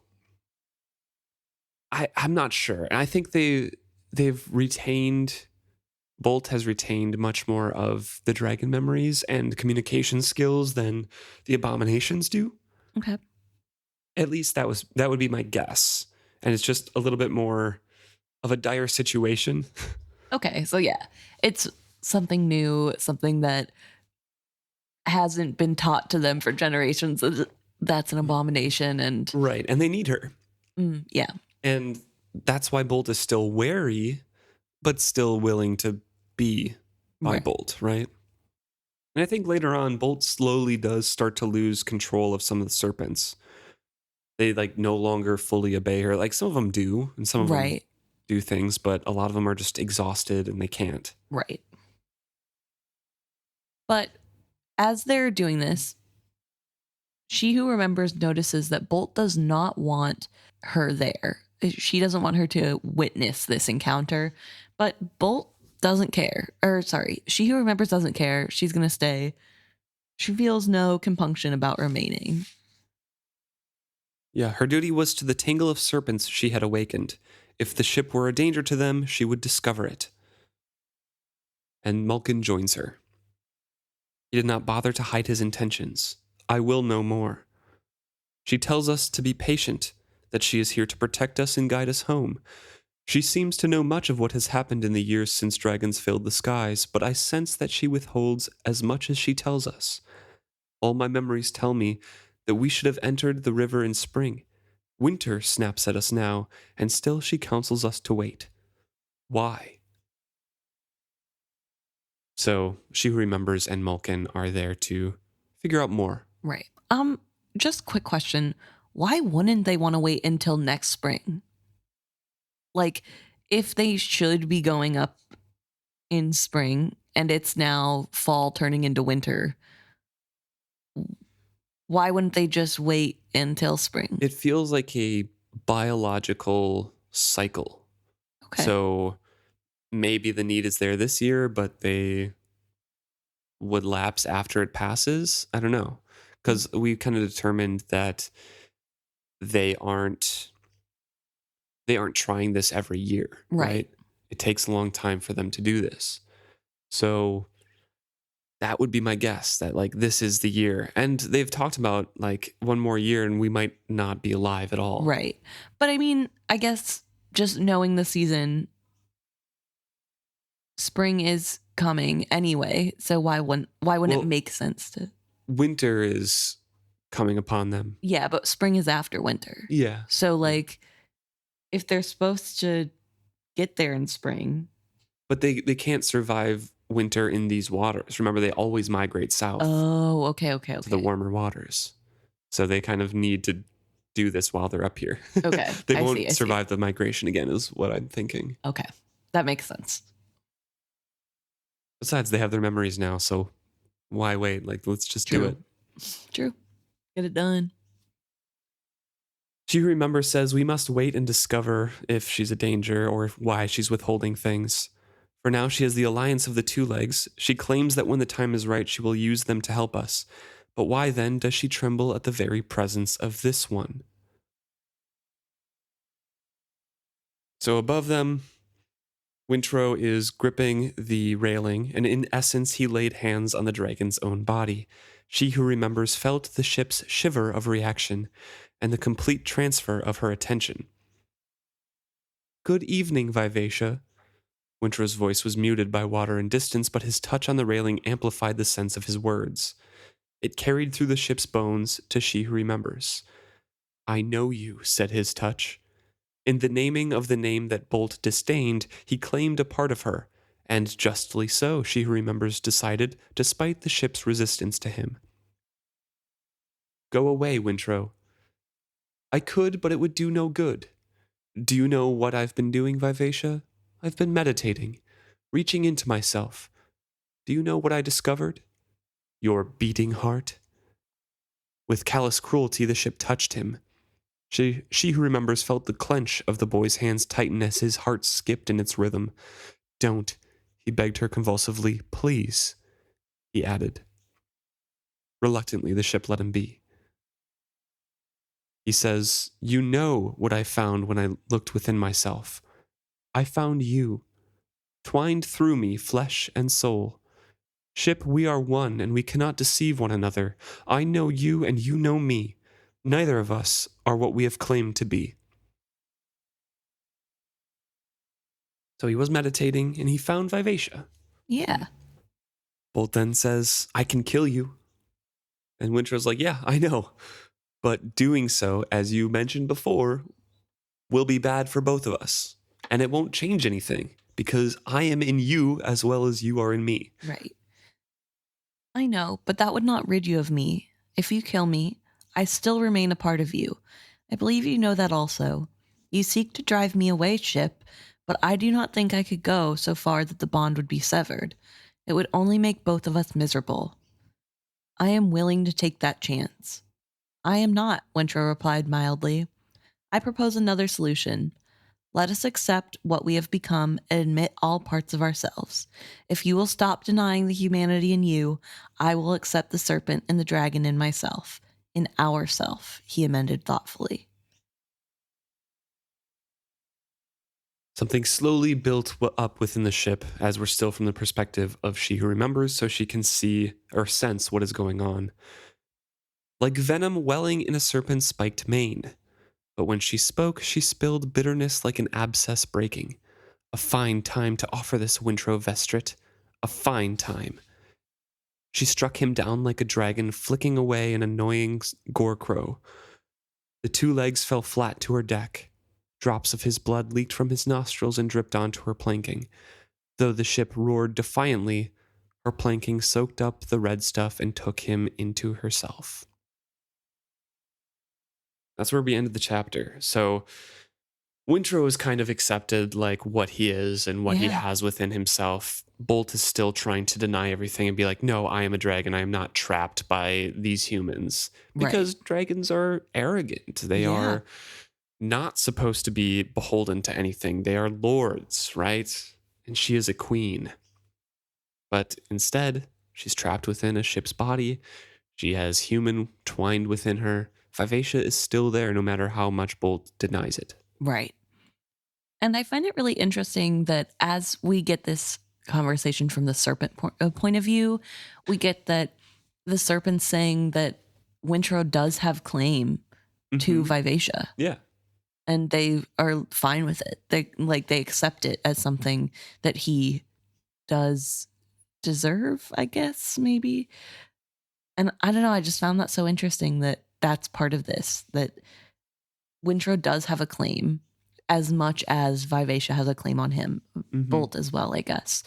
I'm not sure. And I think they've retained, Bolt has retained much more of the dragon memories and communication skills than the abominations do. Okay. At least that would be my guess. And it's just a little bit more of a dire situation. Okay. So yeah, it's something new, something that hasn't been taught to them for generations. That's an abomination. And right. And they need her. Yeah. And that's why Bolt is still wary, but still willing to be by Bolt, right? And I think later on, Bolt slowly does start to lose control of some of the serpents. They like no longer fully obey her. Like some of them do, and some of them do things, but a lot of them are just exhausted and they can't. Right. But as they're doing this, She Who Remembers notices that Bolt does not want her there. She doesn't want her to witness this encounter, but Bolt doesn't care. Or sorry, she who remembers doesn't care. She's going to stay. She feels no compunction about remaining. Yeah, her duty was to the tangle of serpents she had awakened. If the ship were a danger to them, she would discover it. And Maulkin joins her. He did not bother to hide his intentions. I will know more. She tells us to be patient, that she is here to protect us and guide us home. She seems to know much of what has happened in the years since dragons filled the skies, but I sense that she withholds as much as she tells us. All my memories tell me that we should have entered the river in spring. Winter snaps at us now, and still she counsels us to wait. Why? So she who remembers and Maulkin are there to figure out more. Right. Just quick question. Why wouldn't they want to wait until next spring? Like, if they should be going up in spring and it's now fall turning into winter, why wouldn't they just wait until spring? It feels like a biological cycle. Okay. So maybe the need is there this year, but they would lapse after it passes. I don't know. Because we kind of determined that they aren't trying this every year, right? It takes a long time for them to do this. So that would be my guess, that like this is the year. And they've talked about like one more year and we might not be alive at all. Right. But I mean, I guess just knowing the season, spring is coming anyway. So why wouldn't it make sense to? Winter is coming upon them. Yeah, but spring is after winter. Yeah. So like, if they're supposed to get there in spring, but they can't survive winter in these waters. Remember, they always migrate south. Oh, okay. To the warmer waters. So they kind of need to do this while they're up here. Okay. They won't survive the migration again, is what I'm thinking. Okay. That makes sense. Besides, they have their memories now, so why wait? Like, let's just do it. True. Get it done. She who remembers says we must wait and discover if she's a danger or why she's withholding things. For now she has the alliance of the two legs. She claims that when the time is right she will use them to help us. But why then does she tremble at the very presence of this one? So above them, Wintrow is gripping the railing, and in essence he laid hands on the dragon's own body. She who remembers felt the ship's shiver of reaction and the complete transfer of her attention. Good evening, Vivacia. Wintrow's voice was muted by water and distance, but his touch on the railing amplified the sense of his words. It carried through the ship's bones to she who remembers. I know you, said his touch. In the naming of the name that Bolt disdained, he claimed a part of her, and justly so, she who remembers decided, despite the ship's resistance to him. Go away, Wintrow. I could, but it would do no good. Do you know what I've been doing, Vivacia? I've been meditating, reaching into myself. Do you know what I discovered? Your beating heart. With callous cruelty, the ship touched him. She who remembers felt the clench of the boy's hands tighten as his heart skipped in its rhythm. Don't, he begged her convulsively. Please, he added. Reluctantly, the ship let him be. He says, you know what I found when I looked within myself. I found you, twined through me, flesh and soul. Ship, we are one, and we cannot deceive one another. I know you, and you know me. Neither of us are what we have claimed to be. So he was meditating, and he found Vivacia. Yeah. Bolt then says, I can kill you. And Wintrow's like, yeah, I know. But doing so, as you mentioned before, will be bad for both of us. And it won't change anything, because I am in you as well as you are in me. Right. I know, but that would not rid you of me. If you kill me, I still remain a part of you. I believe you know that also. You seek to drive me away, ship, but I do not think I could go so far that the bond would be severed. It would only make both of us miserable. I am willing to take that chance. I am not, Wintrow replied mildly. I propose another solution. Let us accept what we have become and admit all parts of ourselves. If you will stop denying the humanity in you, I will accept the serpent and the dragon in myself. In ourself, he amended thoughtfully. Something slowly built up within the ship as we're still from the perspective of she who remembers, so she can see or sense what is going on. Like venom welling in a serpent's spiked mane. But when she spoke, she spilled bitterness like an abscess breaking. A fine time to offer this Wintrow vestrit. A fine time. She struck him down like a dragon, flicking away an annoying gore crow. The 2 legs fell flat to her deck. Drops of his blood leaked from his nostrils and dripped onto her planking. Though the ship roared defiantly, her planking soaked up the red stuff and took him into herself. That's where we ended the chapter. So Wintrow is kind of accepted like what he is and what he has within himself. Bolt is still trying to deny everything and be like, no, I am a dragon. I am not trapped by these humans. Because dragons are arrogant. They are not supposed to be beholden to anything. They are lords, right? And she is a queen. But instead, she's trapped within a ship's body. She has human twined within her. Vivacia is still there no matter how much Bolt denies it. Right. And I find it really interesting that as we get this conversation from the serpent point of view, we get that the serpent's saying that Wintrow does have claim to Vivacia. Yeah. And they are fine with it. They accept it as something that he does deserve, I guess, maybe. And I don't know, I just found that so interesting that that's part of this, that Wintrow does have a claim as much as Vivacia has a claim on him, Bolt as well, I guess.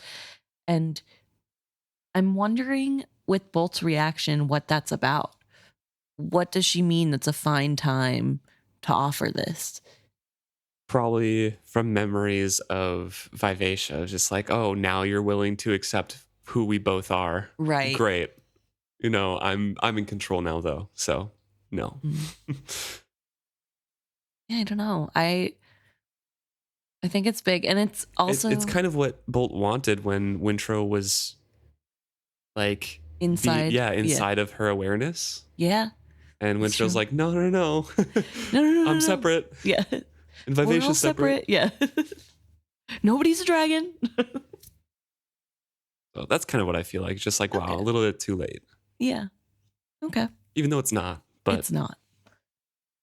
And I'm wondering with Bolt's reaction what that's about. What does she mean it's a fine time to offer this? Probably from memories of Vivacia, just like, oh, now you're willing to accept who we both are. Right. Great. You know, I'm in control now though. So no. Yeah, I don't know. I think it's big, and it's also it's kind of what Bolt wanted when Wintrow was like inside of her awareness. Yeah. And Wintrow's like, no. No. I'm separate. Yeah. And Vivacia's separate. Yeah. Nobody's a dragon. So that's kind of what I feel like. It's just like, wow, a little bit too late. Yeah. Okay. Even though it's not. But it's not.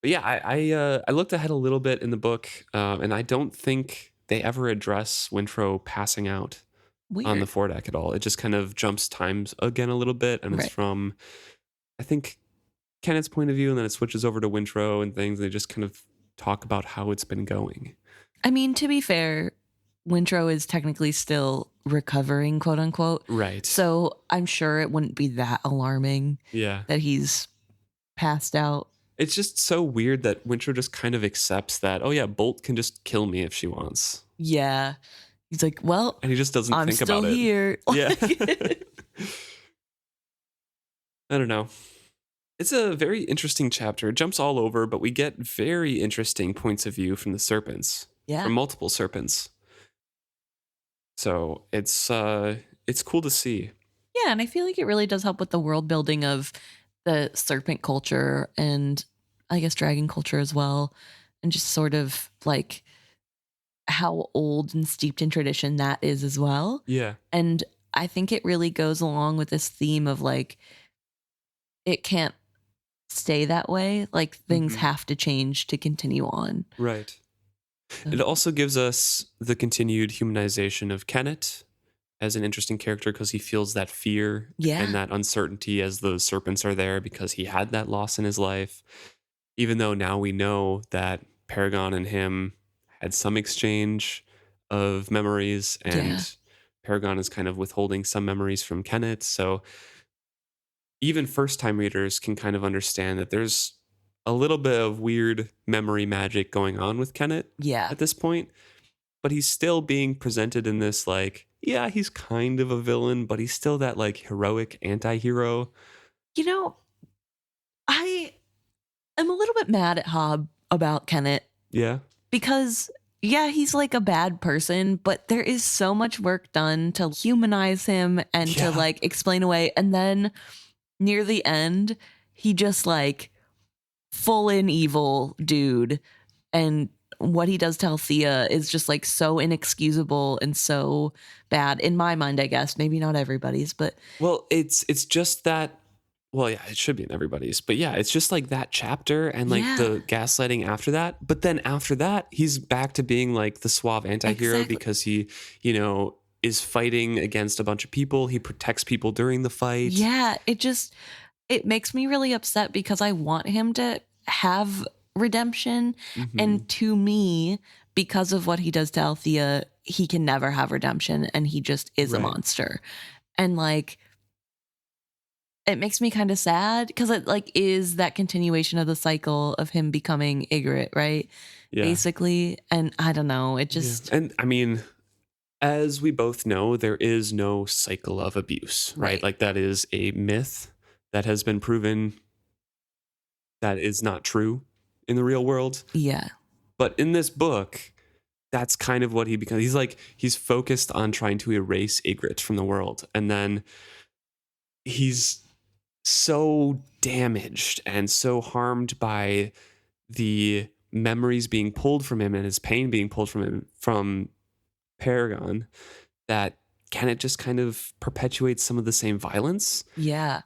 But yeah, I looked ahead a little bit in the book, and I don't think they ever address Wintrow passing out on the foredeck at all. It just kind of jumps times again a little bit, and it's from, I think, Kennit's point of view, and then it switches over to Wintrow and things. They just kind of talk about how it's been going. I mean, to be fair, Wintrow is technically still recovering, quote unquote. Right. So I'm sure it wouldn't be that alarming that he's passed out. It's just so weird that Wintrow just kind of accepts that, oh yeah, Bolt can just kill me if she wants. Yeah. He's like, well, and he just doesn't think about it. I'm still here. Yeah. I don't know. It's a very interesting chapter. It jumps all over, but we get very interesting points of view from the serpents. Yeah. From multiple serpents. So it's cool to see. Yeah, and I feel like it really does help with the world building of the serpent culture and I guess dragon culture as well. And just sort of like how old and steeped in tradition that is as well. Yeah. And I think it really goes along with this theme of like, it can't stay that way. Like things have to change to continue on. Right. So. It also gives us the continued humanization of Kennit as an interesting character because he feels that fear and that uncertainty as those serpents are there because he had that loss in his life. Even though now we know that Paragon and him had some exchange of memories and Paragon is kind of withholding some memories from Kennit. So even first-time readers can kind of understand that there's a little bit of weird memory magic going on with Kennit at this point. But he's still being presented in this like, yeah, he's kind of a villain, but he's still that like heroic anti-hero. You know, I am a little bit mad at Hobb about Kennit. Yeah. Because yeah, he's like a bad person, but there is so much work done to humanize him and to Yeah. like explain away. And then near the end, he just like full in evil dude. And what he does to Althea is just like so inexcusable and so bad in my mind, I guess. Maybe not everybody's, but Well, it's just that. Well, yeah, it should be in everybody's, but yeah, it's just like that chapter and like yeah, the gaslighting after that. But then after that, he's back to being like the suave anti-hero exactly. because he, you know, is fighting against a bunch of people. He protects people during the fight. Yeah, it makes me really upset because I want him to have redemption. Mhm. And to me, because of what he does to Althea, he can never have redemption and he just is a Right. monster. And like, it makes me kind of sad because it like is that continuation of the cycle of him becoming Ygritte, right? Yeah. Basically. And I don't know. It Yeah. just, And I mean, as we both know, there is no cycle of abuse, right? right. Like that is a myth that has been proven that is not true in the real world. Yeah. But in this book, that's kind of what he becomes. He's like, he's focused on trying to erase Ygritte from the world. And then he's so damaged and so harmed by the memories being pulled from him and his pain being pulled from him from Paragon that Kennit just kind of perpetuates some of the same violence. Yeah.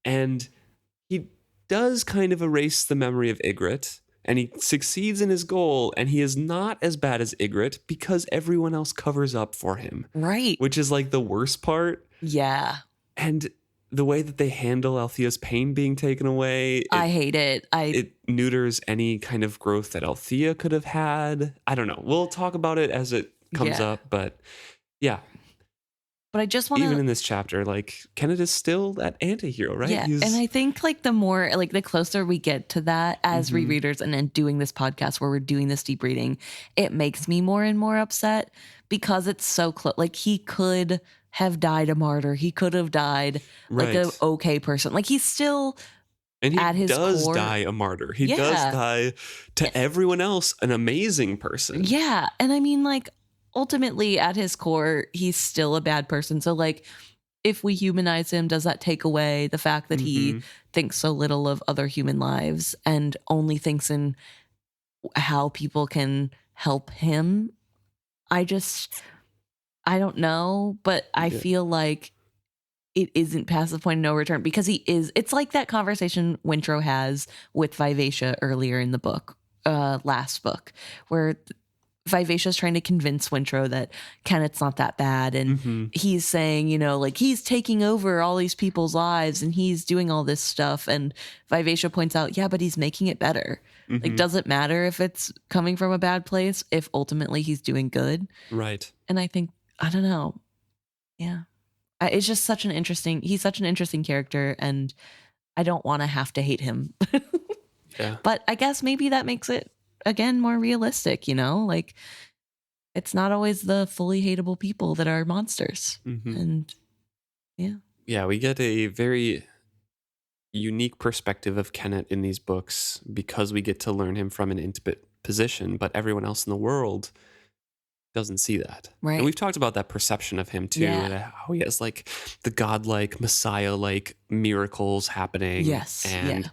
And he does kind of erase the memory of Ygritte, and he succeeds in his goal, and he is not as bad as Ygritte because everyone else covers up for him, Right. which is like the worst part. Yeah. And the way that they handle Althea's pain being taken away, I hate it. it neuters any kind of growth that Althea could have had. I don't know. We'll talk about it as it comes Yeah. up, but yeah, But I just want even to, in this chapter, like Kennit is still that anti-hero, right? yeah. And I think like the more, like the closer we get to that as Mhm. rereaders and then doing this podcast where we're doing this deep reading, it makes me more and more upset because it's so close. Like he could have died a martyr. He could have died like a Right. okay person. Like he's still And he at his does core. die a martyr. He does Yeah. die to everyone else an amazing person. Yeah. And I mean, like, ultimately, at his core, he's still a bad person. So, like, if we humanize him, does that take away the fact that he Mhm. thinks so little of other human lives and only thinks in how people can help him? I don't know, but I Yeah. feel like it isn't past the point of no return because it's like that conversation Wintrow has with Vivacia earlier in the book, last book, where Vivacia's trying to convince Wintrow that Kennit's not that bad. And Mhm. he's saying, you know, like he's taking over all these people's lives and he's doing all this stuff. And Vivacia points out, yeah, but he's making it better. Like, Mhm. does it matter if it's coming from a bad place if ultimately he's doing good? Right. And I think, I don't know. Yeah. It's just he's such an interesting character. And I don't want to have to hate him. Yeah. But I guess maybe that makes it, again, more realistic, you know? Like, it's not always the fully hateable people that are monsters. Mhm. And yeah. Yeah, we get a very unique perspective of Kennit in these books because we get to learn him from an intimate position, but everyone else in the world doesn't see that. Right. And we've talked about that perception of him too, Yeah. and how he has like the godlike, messiah like miracles happening. Yes, And yeah.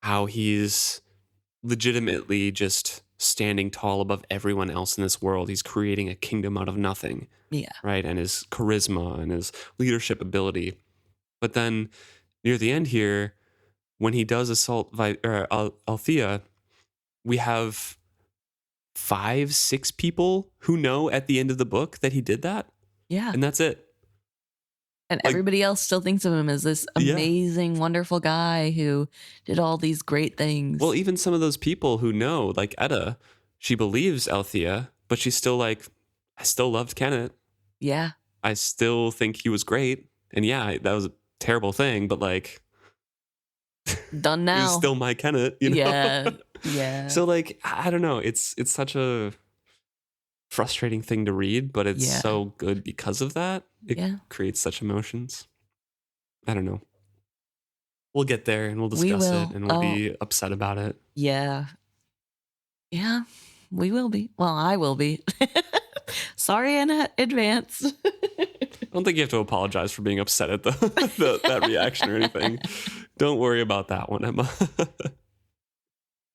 how he's legitimately just standing tall above everyone else in this world. He's creating a kingdom out of nothing. Yeah. Right. And his charisma and his leadership ability. But then near the end here, when he does assault Althea, we have 5, 6 people who know at the end of the book that he did that. Yeah. And that's it. And like- everybody else still thinks of him as this Yeah. amazing, wonderful guy who did all these great things. Well, even some of those people who know, like Etta, she believes Althea, but she's still like, I still loved Kennit. yeah. I still think he was great. And yeah, that was a terrible thing, but like, Done he now. was still my Kennit, you know? Yeah. Yeah. So like, I don't know. It's such a frustrating thing to read, but it's Yeah. so good because of that. It Yeah. creates such emotions. I don't know. We'll get there and we'll We discuss will. it and we'll be upset about it. Yeah. Yeah. we will be. Well, I will be. Sorry in advance. I don't think you have to apologize for being upset at that reaction or anything. Don't worry about that one, Emma.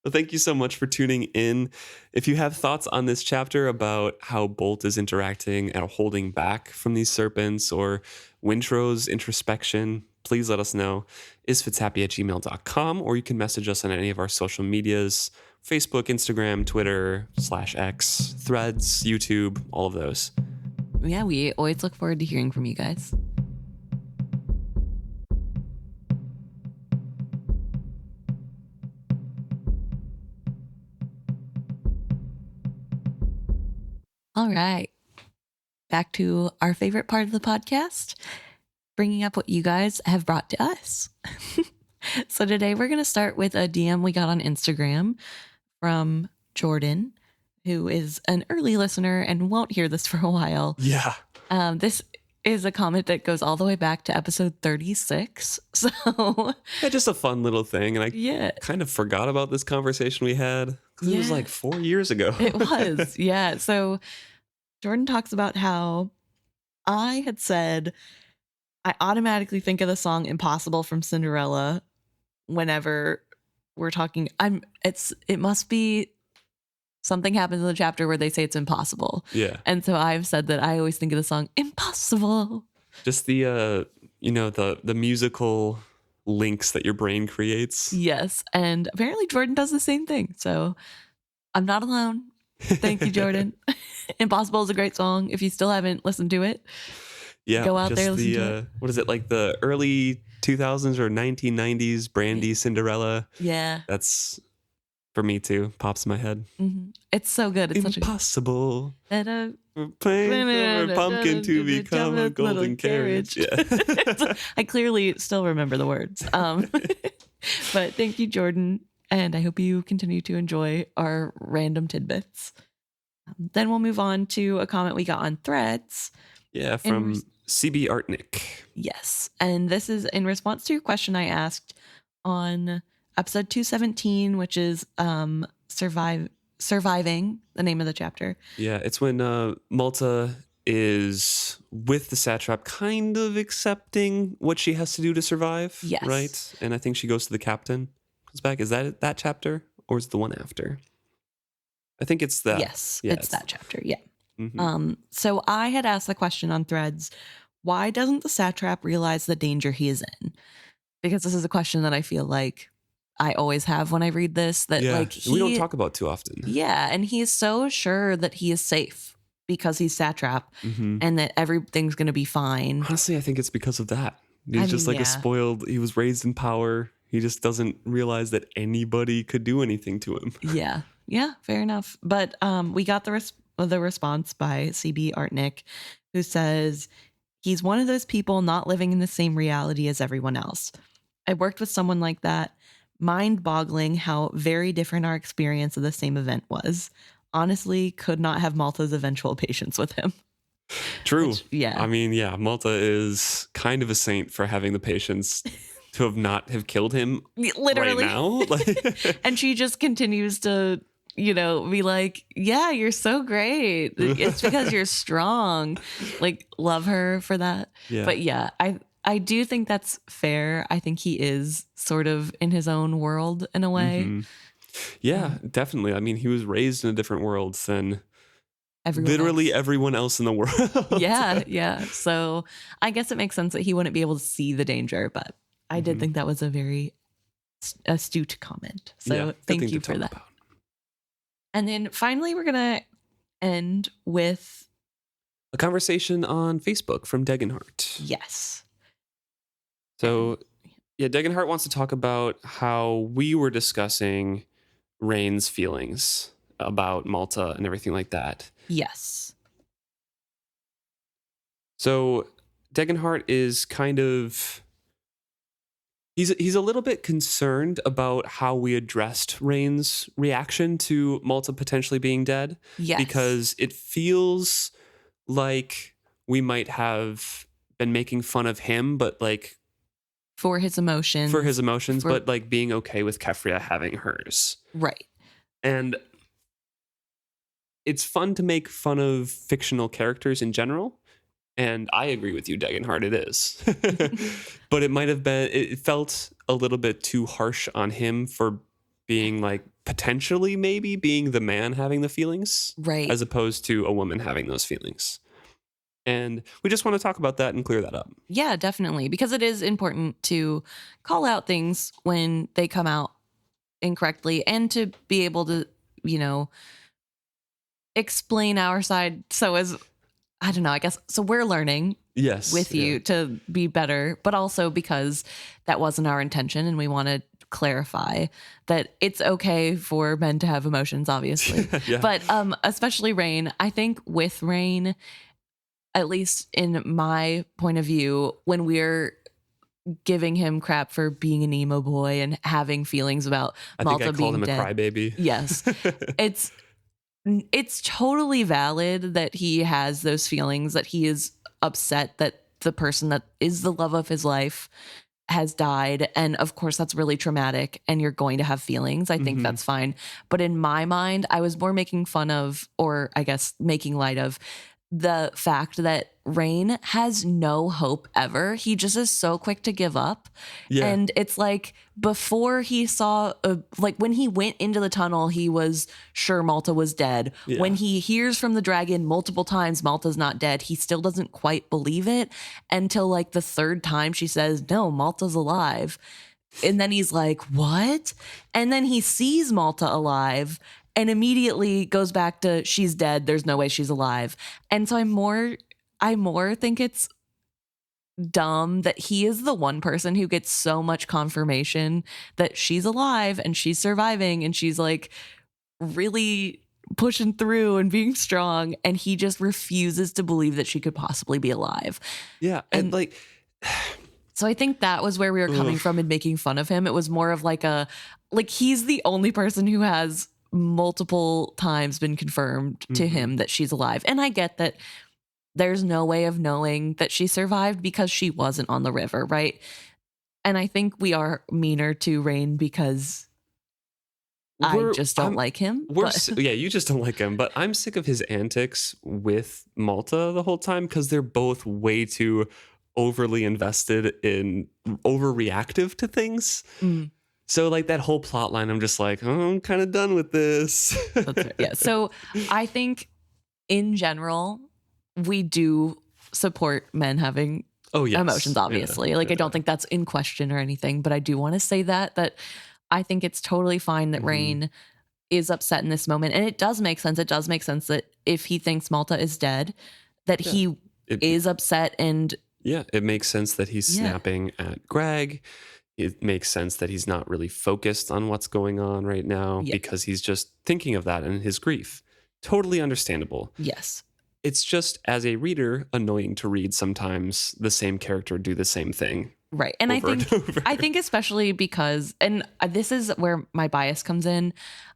Well, thank you so much for tuning in. If you have thoughts on this chapter about how Bolt is interacting and holding back from these serpents, or Wintrow's introspection, please let us know. isfitshappy@gmail.com, or you can message us on any of our social medias: Facebook, Instagram, Twitter, /X, Threads, YouTube, all of those. Yeah, we always look forward to hearing from you guys. All right. Back to our favorite part of the podcast, bringing up what you guys have brought to us. So today we're going to start with a DM we got on Instagram from Jordan, who is an early listener and won't hear this for a while. Yeah. This is a comment that goes all the way back to episode 36. So Yeah, just a fun little thing. And I kind of forgot about this conversation we had, because it was like 4 years ago. It was. Yeah. So Jordan talks about how I had said I automatically think of the song Impossible from Cinderella whenever we're talking. It must be something happens in the chapter where they say it's impossible. Yeah. And so I've said that I always think of the song Impossible. Just the the musical links that your brain creates. Yes. And apparently Jordan does the same thing. So I'm not alone. Thank you, Jordan. Impossible is a great song. If you still haven't listened to it, go out there, listen to it. What is it, like the early 2000s or 1990s Brandy Cinderella? Yeah. That's, for me too, pops in my head. Mm-hmm. It's so good. It's Impossible. such a... We're playing for a pumpkin to become a golden carriage. Yeah. I clearly still remember the words. But thank you, Jordan. And I hope you continue to enjoy our random tidbits. Then we'll move on to a comment we got on Threads. Yeah, from CB Artnik. Yes. And this is in response to a question I asked on episode 217, which is Surviving, the name of the chapter. Yeah, it's when Malta is with the satrap, kind of accepting what she has to do to survive. Yes. Right? And I think she goes to the captain. Comes back. Is that chapter? Or is it the one after? I think it's that. Yes, it's that chapter. Yeah. Mm-hmm. So I had asked the question on Threads, why doesn't the satrap realize the danger he is in? Because this is a question that I feel like I always have when I read this, that we don't talk about too often. Yeah. And he is so sure that he is safe because he's satrap and that everything's going to be fine. Honestly, I think it's because of that. He's a spoiled, he was raised in power. He just doesn't realize that anybody could do anything to him. Yeah. Yeah, fair enough. But we got the response by CB Artnik, who says, he's one of those people not living in the same reality as everyone else. I worked with someone like that. Mind-boggling how very different our experience of the same event was. Honestly, could not have Malta's eventual patience with him. True. Yeah. I mean, yeah, Malta is kind of a saint for having the patience to not have killed him literally right now. And she just continues to, be like, yeah, you're so great. It's because you're strong. Like, love her for that. Yeah. But yeah, I do think that's fair. I think he is sort of in his own world in a way. Mm-hmm. Yeah, definitely. I mean, he was raised in a different world than everyone else in the world. Yeah. So I guess it makes sense that he wouldn't be able to see the danger, but I did think that was a very astute comment. So thank you for that. And then finally, we're going to end with a conversation on Facebook from Degenhart. Yes. So, yeah, Degenhart wants to talk about how we were discussing Rain's feelings about Malta and everything like that. Yes. So, Degenhart is kind of... He's a little bit concerned about how we addressed Rain's reaction to Malta potentially being dead. Yes. Because it feels like we might have been making fun of him, but like... For his emotions. But like being okay with Kefria having hers. Right. And it's fun to make fun of fictional characters in general. And I agree with you, Degenhardt, it is. But it felt a little bit too harsh on him for being like potentially maybe being the man having the feelings. Right. As opposed to a woman having those feelings. And we just want to talk about that and clear that up. Yeah, definitely. Because it is important to call out things when they come out incorrectly and to be able to, explain our side. So I don't know, I guess. So we're learning with you to be better, but also because that wasn't our intention. And we want to clarify that it's okay for men to have emotions, obviously. Yeah. But especially Rain, I think with Rain, at least in my point of view, when we're giving him crap for being an emo boy and having feelings about Malta think I being called him dead. a crybaby. Yes. It's totally valid that he has those feelings, that he is upset that the person that is the love of his life has died. And of course, that's really traumatic and you're going to have feelings. I think that's fine. But in my mind, I was more making fun of, or I guess making light of, the fact that Rain has no hope ever. He just is so quick to give up. Yeah. And it's like before he saw, when he went into the tunnel, he was sure Malta was dead. Yeah. When he hears from the dragon multiple times Malta's not dead, he still doesn't quite believe it until like the third time she says, no, Malta's alive. And then he's like, what? And then he sees Malta alive and immediately goes back to she's dead. There's no way she's alive. And so I more think it's dumb that he is the one person who gets so much confirmation that she's alive and she's surviving and she's like really pushing through and being strong. And he just refuses to believe that she could possibly be alive. Yeah. And like, so I think that was where we were coming from in making fun of him. It was more of like he's the only person who has multiple times been confirmed to him that she's alive. And I get that there's no way of knowing that she survived because she wasn't on the river, right? And I think we are meaner to Rain because I just don't like him. Yeah, you just don't like him. But I'm sick of his antics with Malta the whole time because they're both way too overly invested in overreactive to things. So like that whole plot line, I'm just like, oh, I'm kind of done with this. That's right. Yeah. So I think in general, we do support men having emotions, obviously. I don't think that's in question or anything, but I do want to say that I think it's totally fine that Rain is upset in this moment. And it does make sense. It does make sense that if he thinks Malta is dead, that he is upset. And it makes sense that he's snapping at Greg. It makes sense that he's not really focused on what's going on right now because he's just thinking of that and his grief. Totally understandable. Yes. It's just, as a reader, annoying to read sometimes the same character do the same thing. Right. And I think especially because, and this is where my bias comes in,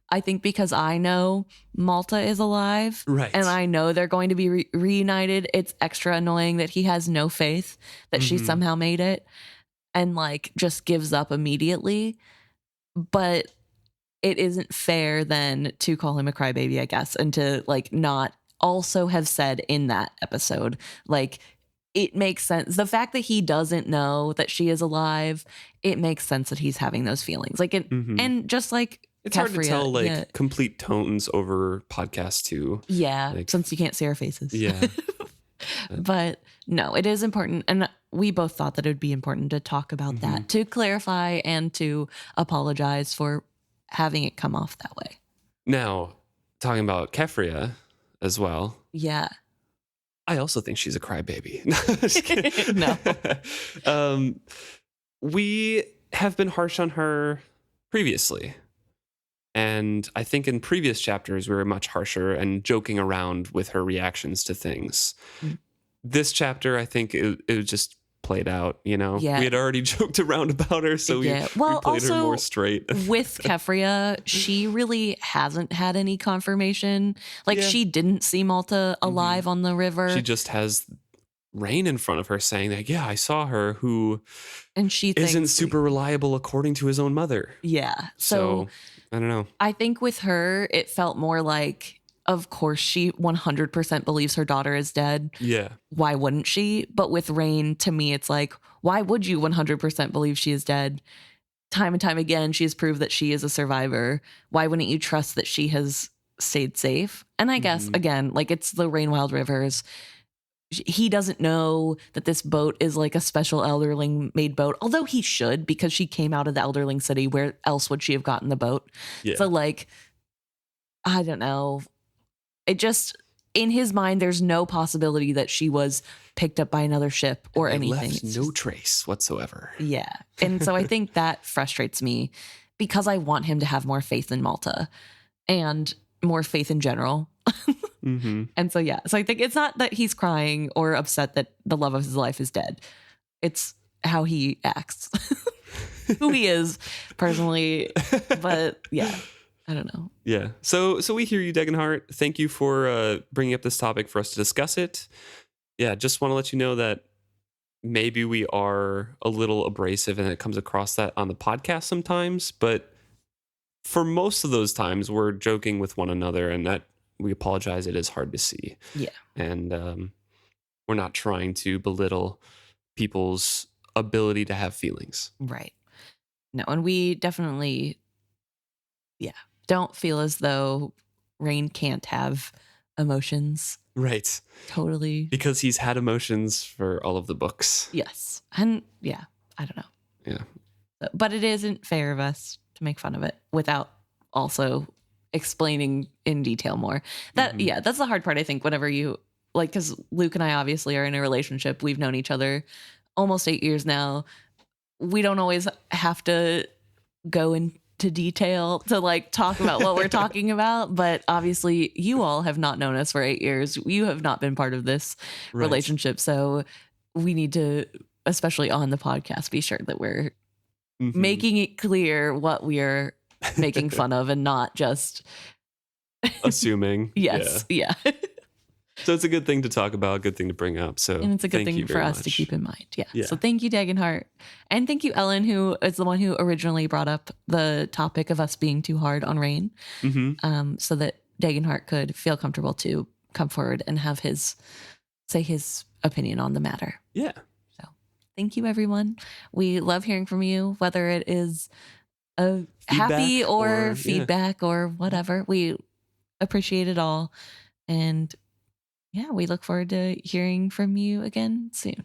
I think because I know Malta is alive, right, and I know they're going to be reunited, it's extra annoying that he has no faith that she somehow made it. And just gives up immediately. But it isn't fair then to call him a crybaby, I guess, and to not also have said in that episode, it makes sense. The fact that he doesn't know that she is alive, it makes sense that he's having those feelings. And just it's hard to tell complete tones over podcasts too. Yeah, since you can't see our faces. Yeah. But no, it is important. And we both thought that it would be important to talk about that, to clarify and to apologize for having it come off that way. Now, talking about Kefria as well. Yeah. I also think she's a crybaby. Just kidding. No. We have been harsh on her previously. And I think in previous chapters, we were much harsher and joking around with her reactions to things. This chapter, I think it just played out, Yeah. We had already joked around about her, so we played her more straight. With Kefria, she really hasn't had any confirmation. She didn't see Malta alive on the river. She just has Rain in front of her saying that, I saw her, who and she isn't super reliable according to his own mother. Yeah. So I don't know. I think with her, it felt more like, of course she 100% believes her daughter is dead. Yeah. Why wouldn't she? But with Rein, to me, it's like, why would you 100% believe she is dead? Time and time again, she has proved that she is a survivor. Why wouldn't you trust that she has stayed safe? And I guess, again, like it's the Rain Wild Rivers. He doesn't know that this boat is like a special Elderling made boat, although he should, because she came out of the Elderling city. Where else would she have gotten the boat? Yeah. So like, I don't know. It just, in his mind, there's no possibility that she was picked up by another ship or anything. Left no trace whatsoever. Yeah. And so I think that frustrates me because I want him to have more faith in Malta and more faith in general. And so, yeah. So I think it's not that he's crying or upset that the love of his life is dead. It's how he acts, who he is personally. But yeah, I don't know. Yeah. So we hear you, Degenhart. Thank you for bringing up this topic for us to discuss it. Yeah. Just want to let you know that maybe we are a little abrasive and it comes across that on the podcast sometimes, but for most of those times we're joking with one another, and that we apologize. It is hard to see. Yeah. And we're not trying to belittle people's ability to have feelings. Right. No. And we definitely, don't feel as though Rein can't have emotions. Right. Totally. Because he's had emotions for all of the books. Yes. And yeah, I don't know. Yeah. But it isn't fair of us to make fun of it without also explaining in detail more. That that's the hard part, I think, whenever you like, because Luke and I obviously are in a relationship. We've known each other almost 8 years now. We don't always have to go into detail to like talk about what we're talking about, but obviously you all have not known us for 8 years. You have not been part of this relationship, so we need to, especially on the podcast, be sure that we're making it clear what we are making fun of and not just assuming. Yes. Yeah. So it's a good thing to talk about, a good thing to bring up. So and it's a good thing for us to keep in mind. Yeah. So thank you, Degenhart. And thank you, Ellen, who is the one who originally brought up the topic of us being too hard on Rein, so that Degenhart could feel comfortable to come forward and have say his opinion on the matter. Yeah. So thank you, everyone. We love hearing from you, whether it is a happy or feedback or whatever. We appreciate it all. And yeah, we look forward to hearing from you again soon.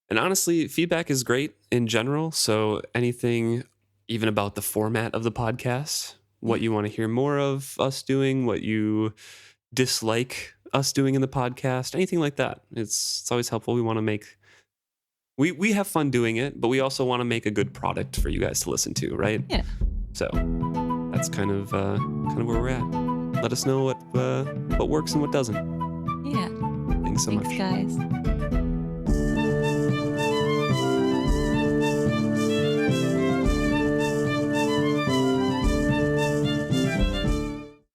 And honestly, feedback is great in general. So anything, even about the format of the podcast, what you want to hear more of us doing, what you dislike us doing in the podcast, anything like that. It's always helpful. We want to make, we have fun doing it, but we also want to make a good product for you guys to listen to, right? Yeah. So that's kind of where we're at. Let us know what works and what doesn't. Yeah. Thanks so much. Thanks, guys.